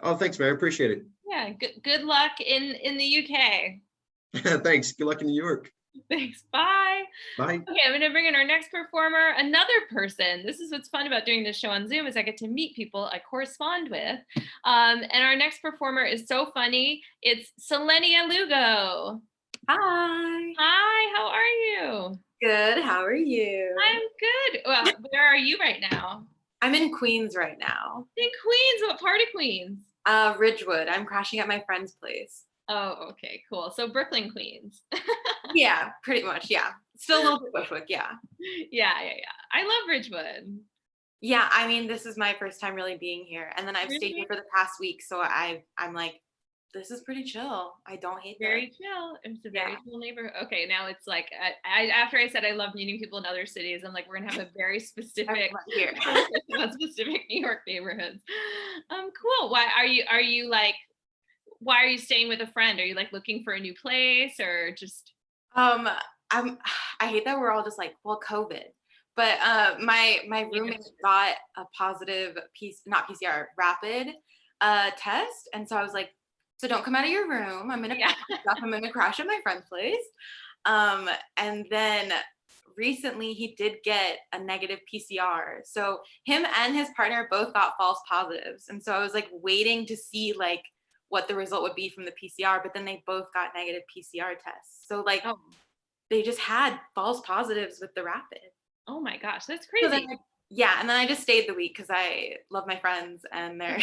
Oh, thanks, Mary. Appreciate it. Yeah, good luck in the UK. Thanks. Good luck in New York. Thanks. Bye. Bye. Okay, I'm going to bring in our next performer, another person. This is what's fun about doing this show on Zoom is I get to meet people I correspond with. And our next performer is so funny. It's Celenia Lugo. Hi. Hi, how are you? Good. How are you? I'm good. Well, where are you right now? I'm in Queens right now. In Queens. What part of Queens? Ridgewood. I'm crashing at my friend's place. Oh, okay, cool. So Brooklyn, Queens. Yeah, pretty much. Yeah. Still a little bit Bushwick. Yeah. Yeah. I love Ridgewood. Yeah. I mean, this is my first time really being here. And then I've stayed here for the past week. So I'm like, this is pretty chill. I don't hate Very chill. It's a very chill neighborhood. Okay, now it's like after I said I love meeting people in other cities, I'm like, we're gonna have a very specific here. specific New York neighborhoods. Cool. Why are you staying with a friend? Are you like looking for a new place or just? I hate that we're all just like, well, COVID. But my roommate got a positive not PCR, rapid test. And so I was like, so don't come out of your room. I'm gonna pack my stuff. I'm gonna crash at my friend's place. And then recently he did get a negative PCR. So him and his partner both got false positives. And so I was like waiting to see like what the result would be from the PCR, but then they both got negative PCR tests. So like they just had false positives with the rapid. Oh my gosh, that's crazy. So then, and then I just stayed the week because I love my friends and they're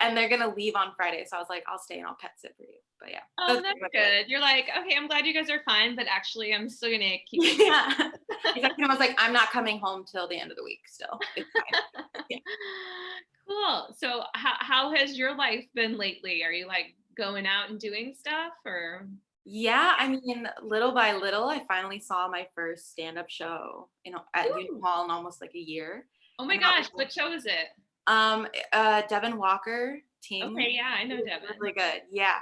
and they're gonna leave on Friday. So I was like, I'll stay and I'll pet sit for you. But yeah. Oh, that's good. You're like, okay, I'm glad you guys are fine, but actually I'm still gonna keep Exactly. I was like, I'm not coming home till the end of the week still. It's fine. Yeah. Cool. So how has your life been lately? Are you like going out and doing stuff or? Yeah, I mean, little by little, I finally saw my first stand-up show, at Union Hall in almost like a year. Oh my gosh, what show is it? Devin Walker team. Okay, yeah, I know Devin. Really good, yeah.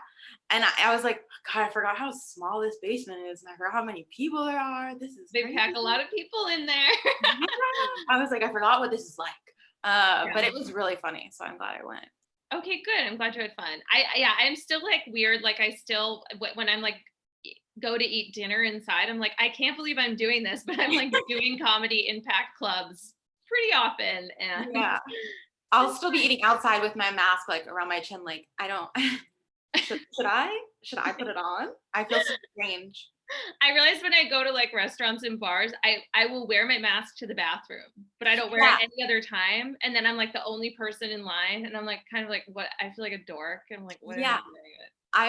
And I was like, God, I forgot how small this basement is, and I forgot how many people there are. They pack a lot of people in there. I was like, I forgot what this is like. But it was really funny, so I'm glad I went. Okay, good. I'm glad you had fun. I'm still like weird. Like I still, when I'm like, go to eat dinner inside, I'm like, I can't believe I'm doing this, but I'm like doing comedy impact clubs pretty often. And yeah, I'll still be eating outside with my mask like around my chin. Like I don't, should I put it on? I feel so strange. I realize when I go to like restaurants and bars, I will wear my mask to the bathroom, but I don't wear it any other time. And then I'm like the only person in line, and I'm like kind of like what I feel like a dork. And I'm like, what am I wearing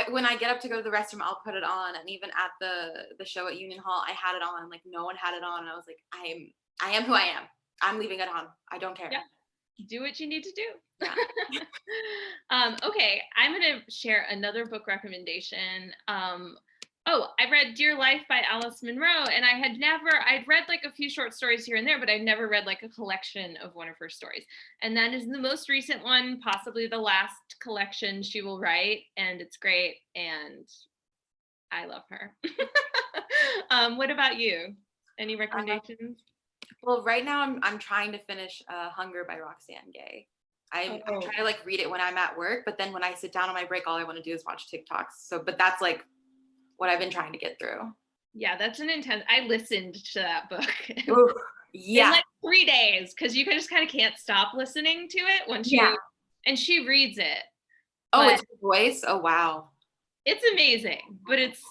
it? When I get up to go to the restroom, I'll put it on. And even at the show at Union Hall, I had it on. Like no one had it on, and I was like, I am who I am. I'm leaving it on. I don't care. Yeah. Do what you need to do. Yeah. Okay, I'm gonna share another book recommendation. I read Dear Life by Alice Munro, and I'd read like a few short stories here and there, but I'd never read like a collection of one of her stories. And that is the most recent one, possibly the last collection she will write, and it's great, and I love her. What about you? Any recommendations? Well, right now I'm trying to finish Hunger by Roxane Gay. I try to like read it when I'm at work, but then when I sit down on my break, all I want to do is watch TikToks. But that's like what I've been trying to get through. Yeah, that's an intense. I listened to that book. Ooh, yeah. In like 3 days, because you just kind of can't stop listening to it when and she reads it. Oh, it's her voice. Oh, wow. It's amazing, but it's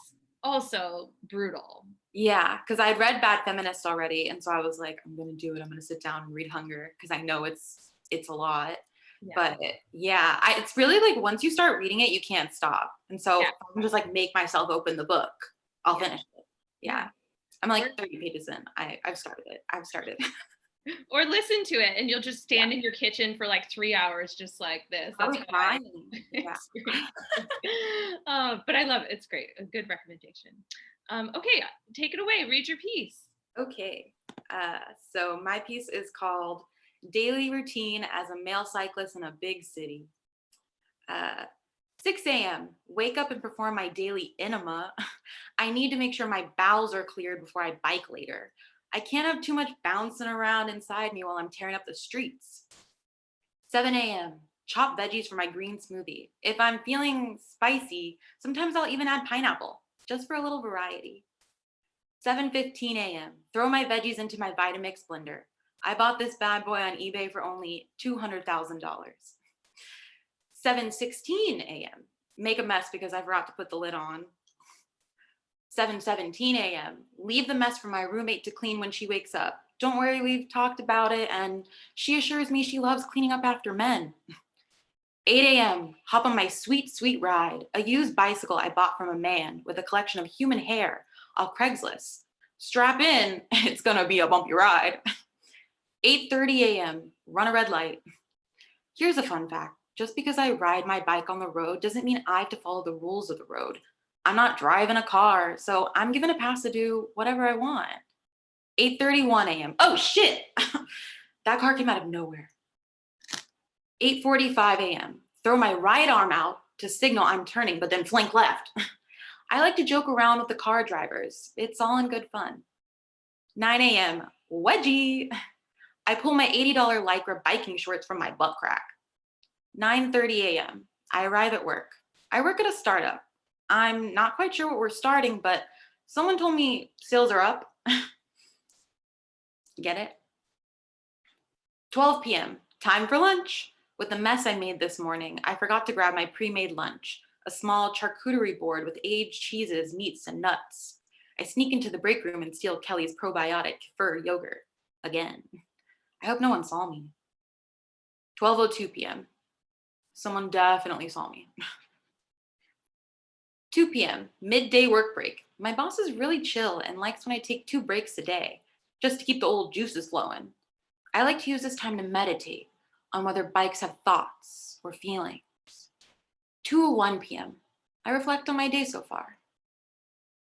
also brutal. Yeah, because I'd read Bad Feminist already, and so I was like, I'm gonna do it. I'm gonna sit down and read Hunger because I know it's a lot. Yeah. But it's really like once you start reading it, you can't stop. And so I'm just like make myself open the book. I'll finish it. Yeah. I'm like 30 pages in. I've started it. Or listen to it and you'll just stand in your kitchen for like 3 hours just like this. That's fine. Yeah. But I love it. It's great. A good recommendation. Okay, take it away. Read your piece. Okay. So my piece is called Daily Routine as a Male Cyclist in a Big City. 6 a.m. Wake up and perform my daily enema. I need to make sure my bowels are cleared before I bike later. I can't have too much bouncing around inside me while I'm tearing up the streets. 7 a.m. Chop veggies for my green smoothie. If I'm feeling spicy, sometimes I'll even add pineapple, just for a little variety. 7:15 a.m. Throw my veggies into my Vitamix blender. I bought this bad boy on eBay for only $200,000. 7:16 a.m. Make a mess because I forgot to put the lid on. 7:17 a.m. Leave the mess for my roommate to clean when she wakes up. Don't worry, we've talked about it, and she assures me she loves cleaning up after men. 8 a.m. Hop on my sweet, sweet ride. A used bicycle I bought from a man with a collection of human hair off Craigslist. Strap in, it's gonna be a bumpy ride. 8:30 a.m. Run a red light. Here's a fun fact. Just because I ride my bike on the road doesn't mean I have to follow the rules of the road. I'm not driving a car, so I'm given a pass to do whatever I want. 8:31 a.m. Oh shit! That car came out of nowhere. 8:45 a.m. Throw my right arm out to signal I'm turning, but then flank left. I like to joke around with the car drivers. It's all in good fun. 9 a.m. Wedgie. I pull my $80 Lycra biking shorts from my butt crack. 9:30 a.m. I arrive at work. I work at a startup. I'm not quite sure what we're starting, but someone told me sales are up. Get it? 12 p.m. Time for lunch. With the mess I made this morning, I forgot to grab my pre-made lunch, a small charcuterie board with aged cheeses, meats, and nuts. I sneak into the break room and steal Kelly's probiotic fur yogurt. Again. I hope no one saw me. 12:02 p.m. Someone definitely saw me. 2 p.m. Midday work break. My boss is really chill and likes when I take 2 breaks a day, just to keep the old juices flowing. I like to use this time to meditate on whether bikes have thoughts or feelings. 2:01 p.m. I reflect on my day so far.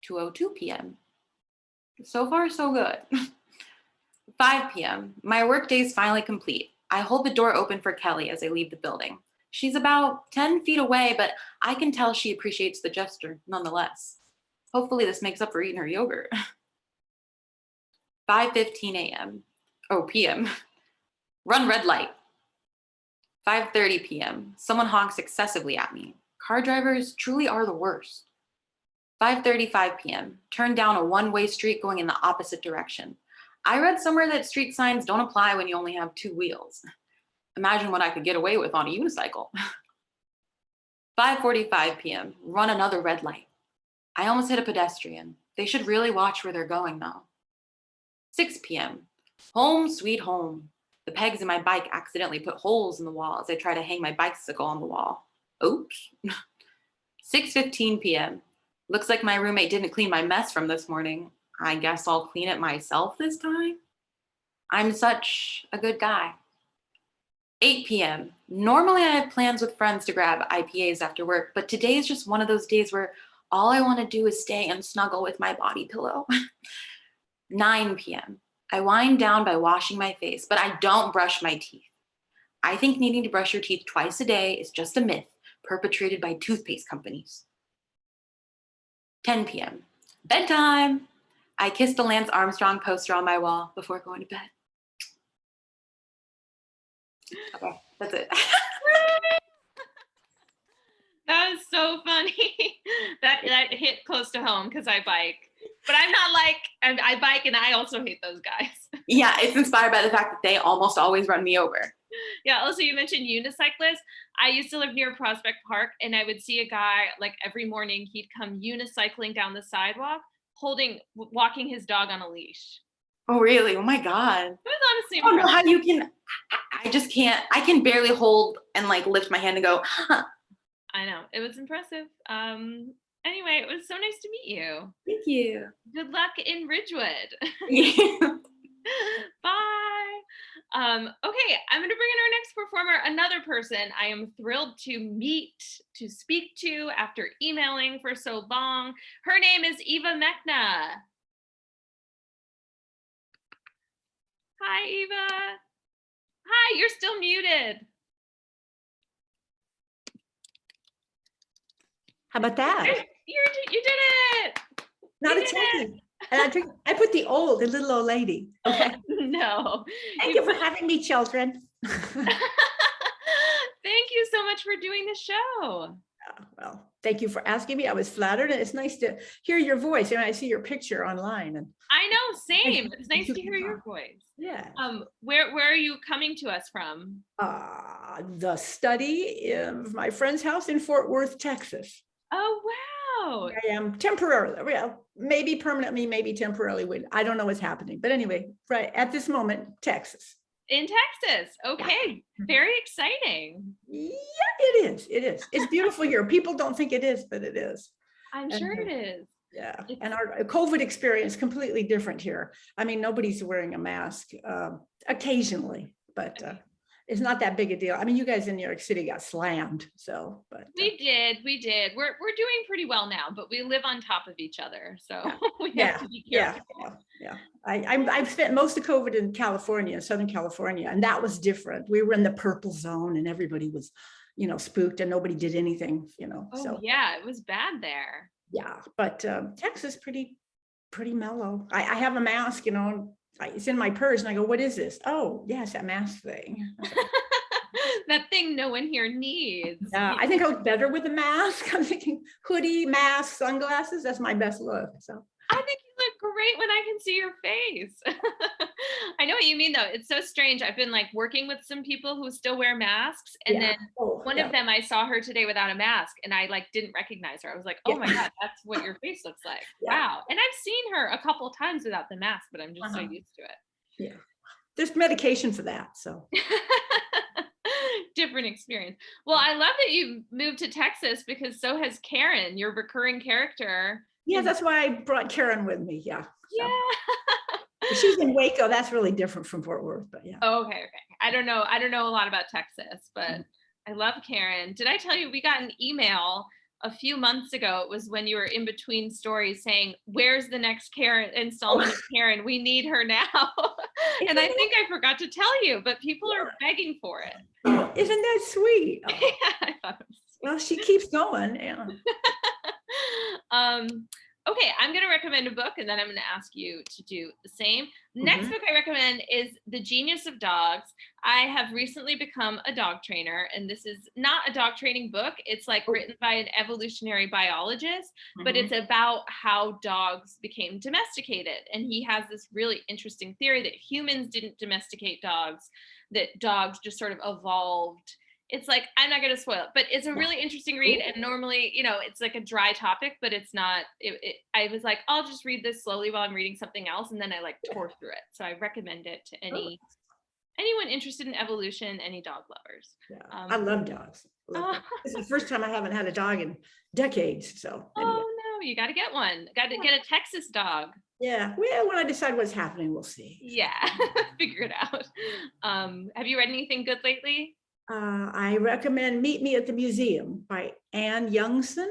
2:02 p.m. So far, so good. 5 p.m. My work day is finally complete. I hold the door open for Kelly as I leave the building. She's about 10 feet away, but I can tell she appreciates the gesture nonetheless. Hopefully this makes up for eating her yogurt. 5:15 a.m. Oh, p.m. Run red light. 5:30 p.m. Someone honks excessively at me. Car drivers truly are the worst. 5:35 p.m. Turn down a one-way street going in the opposite direction. I read somewhere that street signs don't apply when you only have 2 wheels. Imagine what I could get away with on a unicycle. 5:45 p.m. Run another red light. I almost hit a pedestrian. They should really watch where they're going though. 6 p.m. Home sweet home. The pegs in my bike accidentally put holes in the wall as I try to hang my bicycle on the wall. Oops. 6:15 p.m. Looks like my roommate didn't clean my mess from this morning. I guess I'll clean it myself this time. I'm such a good guy. 8 p.m. Normally I have plans with friends to grab IPAs after work, but today is just one of those days where all I want to do is stay and snuggle with my body pillow. 9 p.m. I wind down by washing my face, but I don't brush my teeth. I think needing to brush your teeth twice a day is just a myth perpetrated by toothpaste companies. 10 p.m. Bedtime. I kissed a Lance Armstrong poster on my wall before going to bed. Okay, that's it. That was so funny. That hit close to home because I bike. But I'm not like, I bike and I also hate those guys. Yeah, it's inspired by the fact that they almost always run me over. Yeah, also you mentioned unicyclists. I used to live near Prospect Park and I would see a guy like every morning he'd come unicycling down the sidewalk, walking his dog on a leash. Oh, really? Oh my God. It was honestly I don't know impressive. how you can, I just can't, I can barely hold and like lift my hand and go, huh. I know, it was impressive. Anyway, it was so nice to meet you. Thank you. Good luck in Ridgewood. Yeah. Bye. Okay, I'm going to bring in our next performer, another person I am thrilled to speak to after emailing for so long. Her name is Eva Meckna. Hi, Eva. Hi, you're still muted. How about that? You did it. Not You a did techie. And I put the little old lady. Okay. No. Thank you for having me, children. Thank you so much for doing the show. Well, thank you for asking me. I was flattered, and it's nice to hear your voice. And I see your picture online. And I know, same. It's nice to hear your voice. yeah. Where are you coming to us from? The study of my friend's house in Fort Worth, Texas. Oh, wow. I am temporarily, well, maybe permanently, maybe temporarily. I don't know what's happening. But anyway, right at this moment, Texas. In Texas. Okay. Yeah. Very exciting. Yeah, it is. It is. It's beautiful here. People don't think it is, but it is. I'm sure it is. Yeah. And our COVID experience completely different here. I mean, nobody's wearing a mask occasionally, but it's not that big a deal. I mean, you guys in New York City got slammed, so. But we did. We're doing pretty well now, but we live on top of each other, so we have to be careful. Yeah. I've spent most of COVID in California, Southern California, and that was different. We were in the purple zone, and everybody was, spooked, and nobody did anything, Oh, so. yeah, it was bad there. Yeah, but Texas pretty mellow. I have a mask, you know, it's in my purse and I go, what is this? Oh, yes, that mask thing. That thing no one here needs. Yeah, I think I look better with a mask. I'm thinking hoodie, mask, sunglasses. That's my best look. So I think you look great when I can see your face. I know what you mean though. It's so strange. I've been like working with some people who still wear masks, and then one of them, I saw her today without a mask and I like didn't recognize her. I was like, oh my God, that's what your face looks like. Wow. And I've seen her a couple of times without the mask, but I'm just so used to it. Yeah. There's medication for that. So different experience. Well, I love that you moved to Texas because so has Karen, your recurring character. Yeah, that's why I brought Karen with me. Yeah. Yeah. She's in Waco. That's really different from Fort Worth, but yeah. Oh, okay. I don't know a lot about Texas, but I love Karen. Did I tell you we got an email a few months ago? It was when you were in between stories saying, where's the next Karen installment of Karen? We need her now. And I think I forgot to tell you, but people are begging for it. Oh, isn't that sweet? Oh. Yeah, I thought it was sweet. Well, she keeps going. Yeah. Okay, I'm going to recommend a book and then I'm going to ask you to do the same. Next book I recommend is The Genius of Dogs. I have recently become a dog trainer, and this is not a dog training book. It's like written by an evolutionary biologist, but it's about how dogs became domesticated. And he has this really interesting theory that humans didn't domesticate dogs, that dogs just sort of evolved. It's like, I'm not going to spoil it, but it's a really interesting read. And normally, you know, it's like a dry topic, but it's not, I was like, I'll just read this slowly while I'm reading something else. And then I like tore through it. So I recommend it to anyone interested in evolution, any dog lovers. Yeah, I love dogs. It's the first time I haven't had a dog in decades. So anyway. Oh no, you got to get one. Got to get a Texas dog. Yeah, well, when I decide what's happening, we'll see. Yeah, figure it out. Have you read anything good lately? I recommend Meet Me at the Museum by Anne Youngson.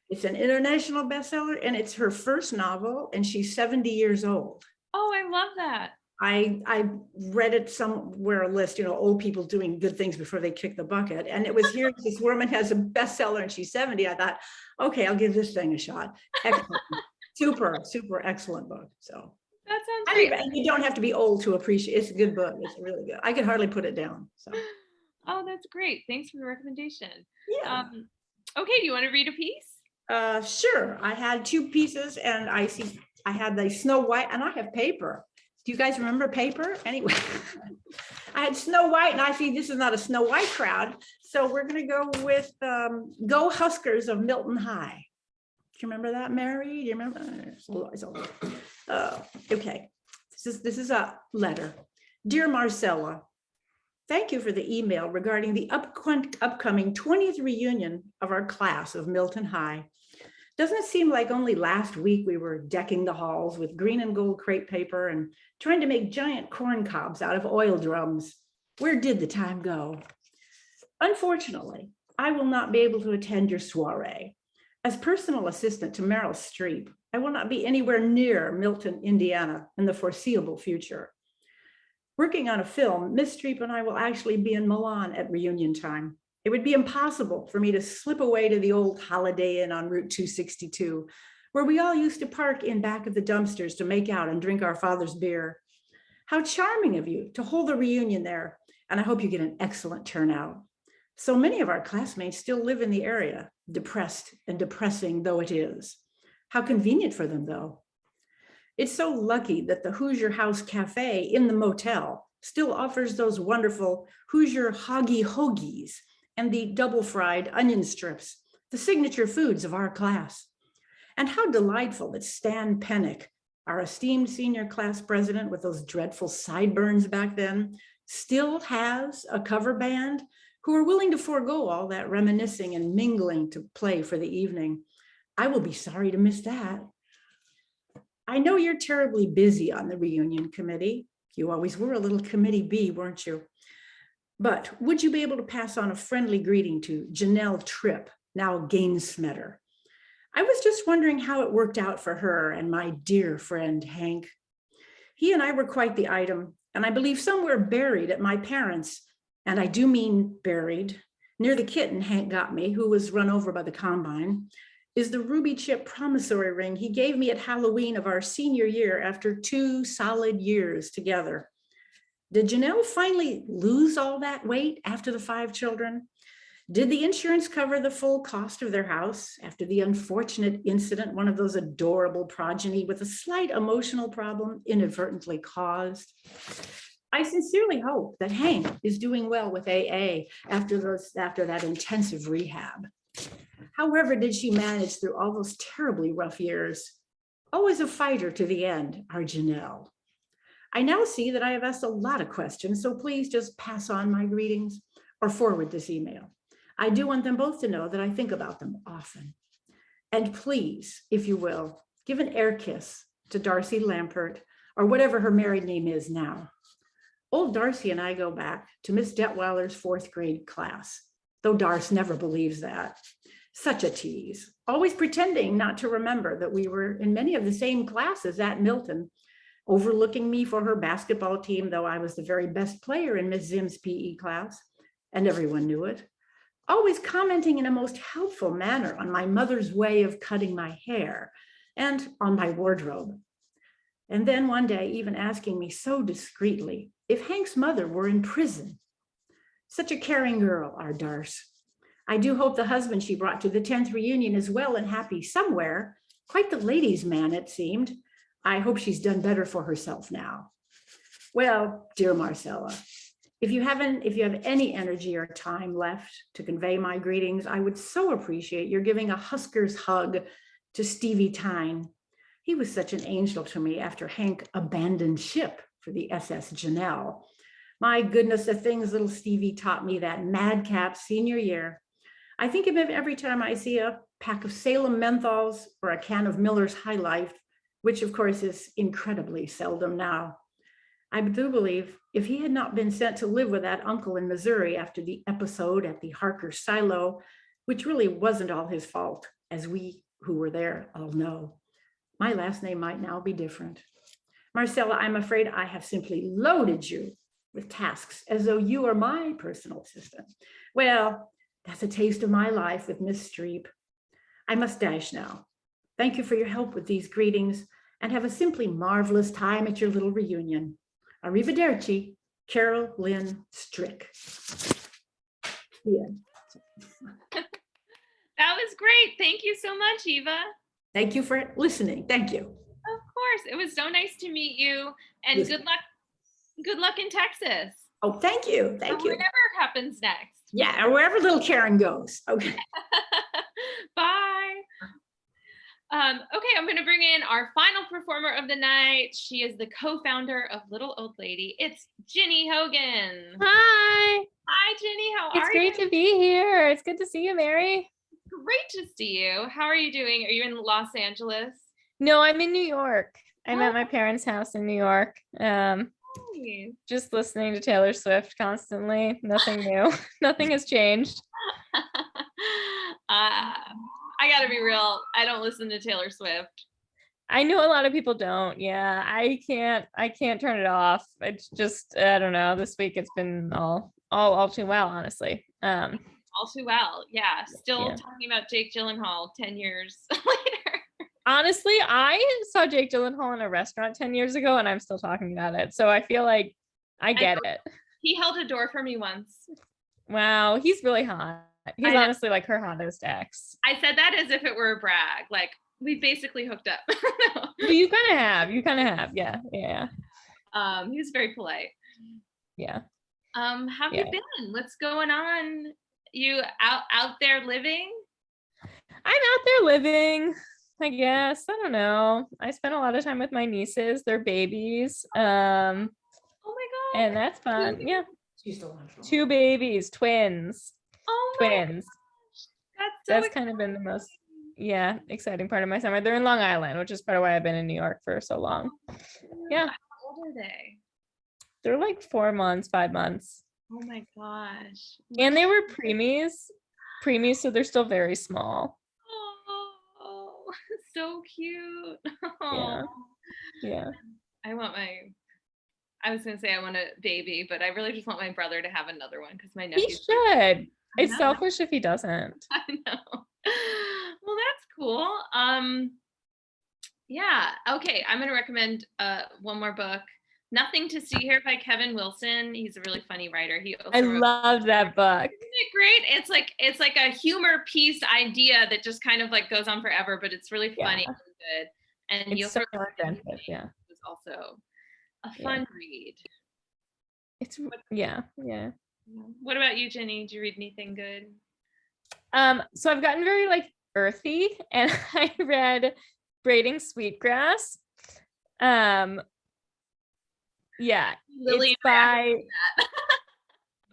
It's an international bestseller and it's her first novel and she's 70 years old. Oh, I love that. I read it somewhere, a list, you know, old people doing good things before they kick the bucket. And it was here, this woman has a bestseller and she's 70. I thought, okay, I'll give this thing a shot. Excellent. super excellent book. So that sounds great. And you don't have to be old to appreciate it. It's a good book. It's really good. I could hardly put it down. So. Oh, that's great. Thanks for the recommendation. Yeah. Okay, do you want to read a piece? Sure. I had two pieces and I had the Snow White and I have paper. Do you guys remember paper? Anyway, I had Snow White and I see this is not a Snow White crowd. So we're going to go with Go Huskers of Milton High. Do you remember that, Mary? Do you remember? Okay. This is a letter. Dear Marisela, thank you for the email regarding the upcoming 20th reunion of our class of Milton High. Doesn't it seem like only last week we were decking the halls with green and gold crepe paper and trying to make giant corn cobs out of oil drums? Where did the time go? Unfortunately, I will not be able to attend your soiree. As personal assistant to Meryl Streep, I will not be anywhere near Milton, Indiana in the foreseeable future. Working on a film, Miss Streep and I will actually be in Milan at reunion time. It would be impossible for me to slip away to the old Holiday Inn on Route 262, where we all used to park in back of the dumpsters to make out and drink our father's beer. How charming of you to hold a reunion there, and I hope you get an excellent turnout. So many of our classmates still live in the area, depressed and depressing though it is. How convenient for them, though. It's so lucky that the Hoosier House Cafe in the motel still offers those wonderful Hoosier Hoggy Hoagies and the double fried onion strips, the signature foods of our class. And how delightful that Stan Pennick, our esteemed senior class president with those dreadful sideburns back then, still has a cover band who are willing to forego all that reminiscing and mingling to play for the evening. I will be sorry to miss that. I know you're terribly busy on the reunion committee. You always were a little committee bee, weren't you? But would you be able to pass on a friendly greeting to Janelle Tripp, now Gainsmetter? I was just wondering how it worked out for her and my dear friend Hank. He and I were quite the item, and I believe somewhere buried at my parents', and I do mean buried, near the kitten Hank got me, who was run over by the combine, is the ruby chip promissory ring he gave me at Halloween of our senior year after 2 solid years together. Did Janelle finally lose all that weight after the 5 children? Did the insurance cover the full cost of their house after the unfortunate incident one of those adorable progeny with a slight emotional problem inadvertently caused? I sincerely hope that Hank is doing well with AA after that intensive rehab. However did she manage through all those terribly rough years? Always a fighter to the end, our Janelle. I now see that I have asked a lot of questions, so please just pass on my greetings or forward this email. I do want them both to know that I think about them often. And please, if you will, give an air kiss to Darcy Lampert, or whatever her married name is now. Old Darcy and I go back to Miss Detweiler's 4th grade class, though Darce never believes that. Such a tease, always pretending not to remember that we were in many of the same classes at Milton, overlooking me for her basketball team, though I was the very best player in Miss Zim's PE class, and everyone knew it. Always commenting in a most helpful manner on my mother's way of cutting my hair and on my wardrobe. And then one day even asking me so discreetly if Hank's mother were in prison. Such a caring girl, our Darce. I do hope the husband she brought to the 10th reunion is well and happy somewhere. Quite the ladies' man, it seemed. I hope she's done better for herself now. Well, dear Marisela, if you have any energy or time left to convey my greetings, I would so appreciate your giving a Husker's hug to Stevie Tyne. He was such an angel to me after Hank abandoned ship for the SS Janelle. My goodness, the things little Stevie taught me that madcap senior year. I think of him every time I see a pack of Salem menthols or a can of Miller's High Life, which of course is incredibly seldom now. I do believe if he had not been sent to live with that uncle in Missouri after the episode at the Harker silo, which really wasn't all his fault, as we who were there all know, my last name might now be different. Marisela, I'm afraid I have simply loaded you with tasks as though you are my personal assistant. Well, that's a taste of my life with Miss Streep. I must dash now. Thank you for your help with these greetings and have a simply marvelous time at your little reunion. Arrivederci, Carol Lynn Strick. Yeah. That was great. Thank you so much, Eva. Thank you for listening. Thank you. Of course. It was so nice to meet you, and Yes. good luck. Good luck in Texas. Oh, thank you. Thank you. Whatever happens next. Yeah, wherever little Karen goes. Okay. Bye. Okay, I'm going to bring in our final performer of the night. She is the co-founder of Little Old Lady. It's Ginny Hogan. Hi. Hi, Ginny. How are you? It's great to be here. It's good to see you, Mary. Great to see you. How are you doing? Are you in Los Angeles? No, I'm in New York. I'm at my parents' house in New York. Nice. Just listening to Taylor Swift constantly. Nothing new. Nothing has changed. I gotta be real. I don't listen to Taylor Swift. I know a lot of people don't. Yeah, I can't turn it off. It's just, I don't know. This week it's been all too well, honestly. All too well. Yeah. Still Yeah. talking about Jake Gyllenhaal 10 years later. Honestly, I saw Jake Gyllenhaal in a restaurant 10 years ago and I'm still talking about it. So I feel like I get it. He held a door for me once. Wow, he's really hot. He's honestly like her hottest ex. I said that as if it were a brag. Like, we basically hooked up. You kind of have. Yeah. He was very polite. Yeah. How have you been? What's going on? You out there living? I'm out there living, I guess. I don't know. I spent a lot of time with my nieces. They're babies. Oh my God. And that's fun. Yeah. She's still on phone. 2 babies, twins. Oh my Twins. gosh. That's kind of been the most exciting part of my summer. They're in Long Island, which is part of why I've been in New York for so long. Yeah. How old are they? They're like 4 months, 5 months. Oh my gosh. And they were preemies, so they're still very small. Oh, so cute. Yeah. I was gonna say I want a baby, but I really just want my brother to have another one because my nephew. He should. It's selfish if he doesn't. I know. Well, that's cool. Yeah. Okay. I'm gonna recommend one more book. Nothing to See Here by Kevin Wilson. He's a really funny writer. He also I wrote, loved that book. isn't it great? It's like a humor piece idea that just kind of like goes on forever, but it's really funny and good. And It's so inventive. Yeah. It was also a fun read. It's yeah. What about you, Ginny? Did you read anything good? So I've gotten very like earthy, and I read Braiding Sweetgrass. Yeah, Lillian it's by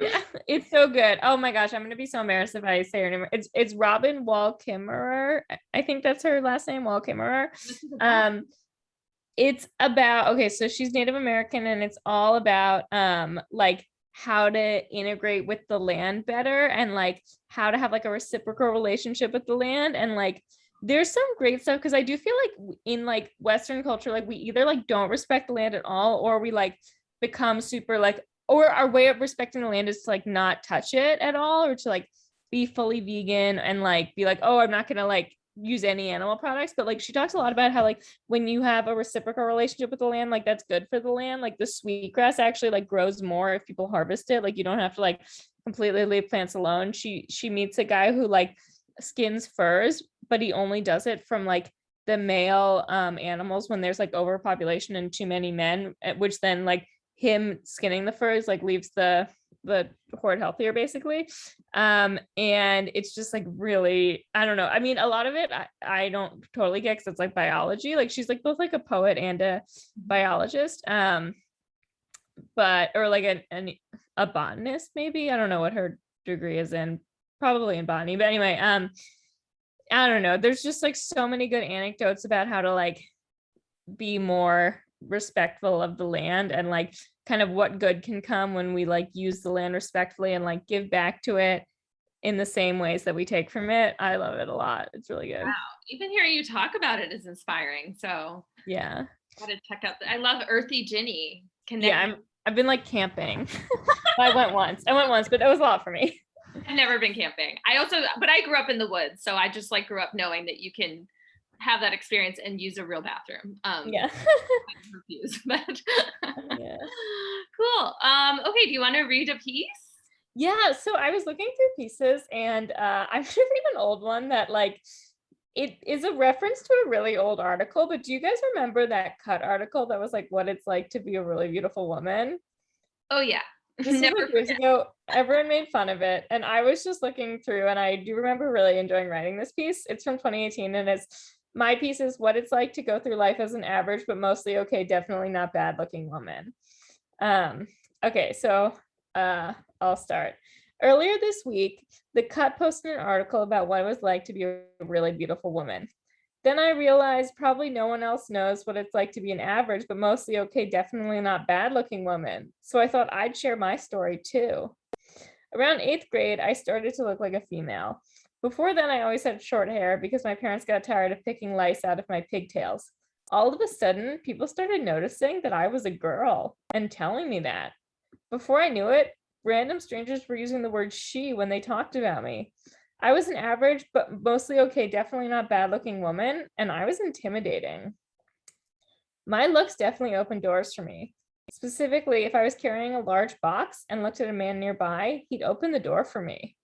yeah, it's so good. Oh my gosh, I'm gonna be so embarrassed if I say her name. It's Robin Wall Kimmerer. I think that's her last name, Wall Kimmerer. It's about, okay, so she's Native American, and it's all about like how to integrate with the land better, and like how to have like a reciprocal relationship with the land. And like there's some great stuff, because I do feel like in like Western culture, like we either like don't respect the land at all, or we like become super like, or our way of respecting the land is to like not touch it at all, or to like be fully vegan and like be like, oh, I'm not gonna like use any animal products. But like she talks a lot about how like when you have a reciprocal relationship with the land, like that's good for the land. Like the sweetgrass actually like grows more if people harvest it. Like you don't have to like completely leave plants alone. She meets a guy who like skins furs, but he only does it from like the male animals when there's like overpopulation and too many men, which then like him skinning the furs like leaves the horde healthier basically. And it's just like really, I don't know, I mean a lot of it I don't totally get, because it's like biology. Like she's like both like a poet and a biologist, but or like a botanist maybe. I don't know what her degree is in, probably in botany, but anyway, I don't know, there's just like so many good anecdotes about how to like be more respectful of the land, and like kind of what good can come when we like use the land respectfully and like give back to it in the same ways that we take from it. I love it a lot. It's really good. Wow. Even hearing you talk about it is inspiring. So yeah, gotta check out. I love Earthy Ginny. I've been like camping. I went once, but it was a lot for me. I've never been camping. But I grew up in the woods, so I just like grew up knowing that you can have that experience and use a real bathroom. Yeah. I refuse, but yeah. Cool. Okay, do you want to read a piece? Yeah, so I was looking through pieces, and I'm gonna read an old one that like it is a reference to a really old article, but do you guys remember that Cut article that was like what it's like to be a really beautiful woman? Oh yeah. This is like years ago. Everyone made fun of it, and I was just looking through, and I do remember really enjoying writing this piece. It's from 2018, and my piece is what it's like to go through life as an average but mostly okay, definitely not bad looking woman. Okay, so I'll start. Earlier this week, The Cut posted an article about what it was like to be a really beautiful woman. Then I realized probably no one else knows what it's like to be an average but mostly okay, definitely not bad looking woman. So I thought I'd share my story too. Around 8th grade, I started to look like a female. Before then, I always had short hair because my parents got tired of picking lice out of my pigtails. All of a sudden, people started noticing that I was a girl and telling me that. Before I knew it, random strangers were using the word she when they talked about me. I was an average, but mostly okay, definitely not bad looking woman, and I was intimidating. My looks definitely opened doors for me. Specifically, if I was carrying a large box and looked at a man nearby, he'd open the door for me.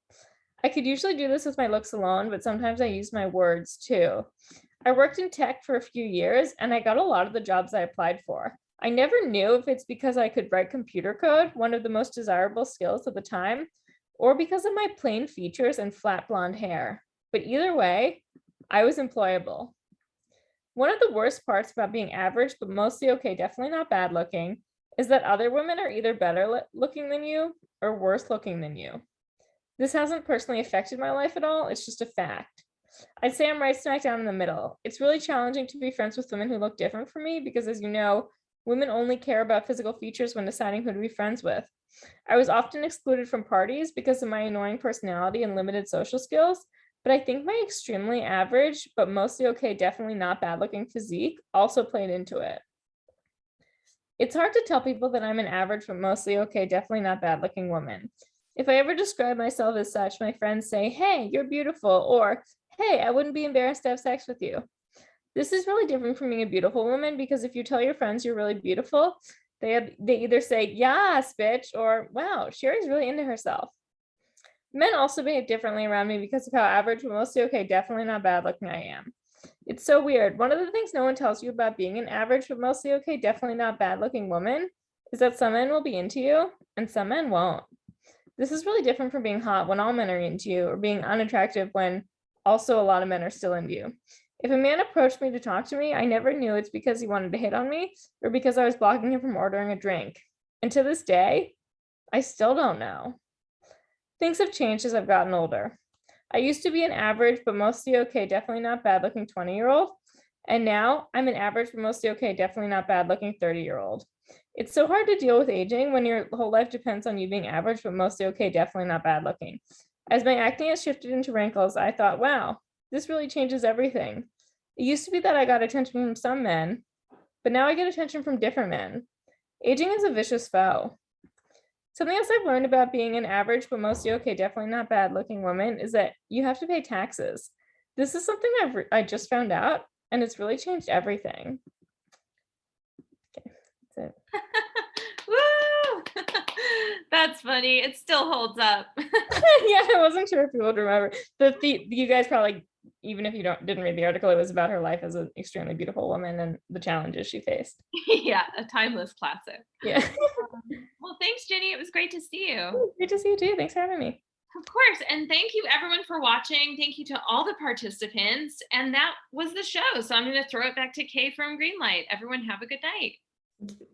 I could usually do this with my looks alone, but sometimes I use my words too. I worked in tech for a few years, and I got a lot of the jobs I applied for. I never knew if it's because I could write computer code, one of the most desirable skills at the time, or because of my plain features and flat blonde hair. But either way, I was employable. One of the worst parts about being average, but mostly okay, definitely not bad looking, is that other women are either better looking than you or worse looking than you. This hasn't personally affected my life at all, it's just a fact. I'd say I'm right smack down in the middle. It's really challenging to be friends with women who look different from me because, as you know, women only care about physical features when deciding who to be friends with. I was often excluded from parties because of my annoying personality and limited social skills, but I think my extremely average, but mostly okay, definitely not bad looking physique also played into it. It's hard to tell people that I'm an average, but mostly okay, definitely not bad looking woman. If I ever describe myself as such, my friends say, hey, you're beautiful, or hey, I wouldn't be embarrassed to have sex with you. This is really different from being a beautiful woman, because if you tell your friends you're really beautiful, they either say, yes, bitch, or wow, Sherry's really into herself. Men also behave differently around me because of how average, but mostly okay, definitely not bad looking I am. It's so weird. One of the things no one tells you about being an average, but mostly okay, definitely not bad looking woman is that some men will be into you and some men won't. This is really different from being hot when all men are into you, or being unattractive when also a lot of men are still into you. If a man approached me to talk to me, I never knew it's because he wanted to hit on me or because I was blocking him from ordering a drink. And to this day, I still don't know. Things have changed as I've gotten older. I used to be an average, but mostly okay, definitely not bad looking 20-year-old. And now I'm an average, but mostly okay, definitely not bad looking 30-year-old. It's so hard to deal with aging when your whole life depends on you being average, but mostly okay, definitely not bad looking. As my acne has shifted into wrinkles, I thought, wow, this really changes everything. It used to be that I got attention from some men, but now I get attention from different men. Aging is a vicious foe. Something else I've learned about being an average, but mostly okay, definitely not bad looking woman is that you have to pay taxes. This is something I just found out, and it's really changed everything. Okay, that's it. Woo! That's funny. It still holds up. Yeah, I wasn't sure if people would remember. You guys probably, even if you didn't read the article, it was about her life as an extremely beautiful woman and the challenges she faced. Yeah, a timeless classic. Yeah. Well, thanks, Ginny. It was great to see you. Great to see you too. Thanks for having me. Of course. And thank you everyone for watching. Thank you to all the participants. And that was the show. So I'm going to throw it back to Kay from Greenlight. Everyone have a good night.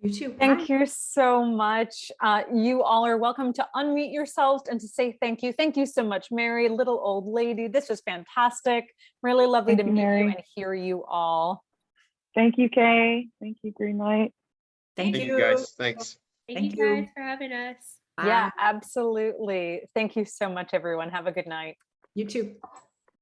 You too. Thank you so much. You all are welcome to unmute yourselves and to say thank you. Thank you so much, Mary, little old lady. This was fantastic. Really lovely to meet you and hear you all. Thank you, Kay. Thank you, Greenlight. Thank Thank you guys. Thanks. Thank you guys for having us. Yeah, absolutely. Thank you so much, everyone. Have a good night. You too.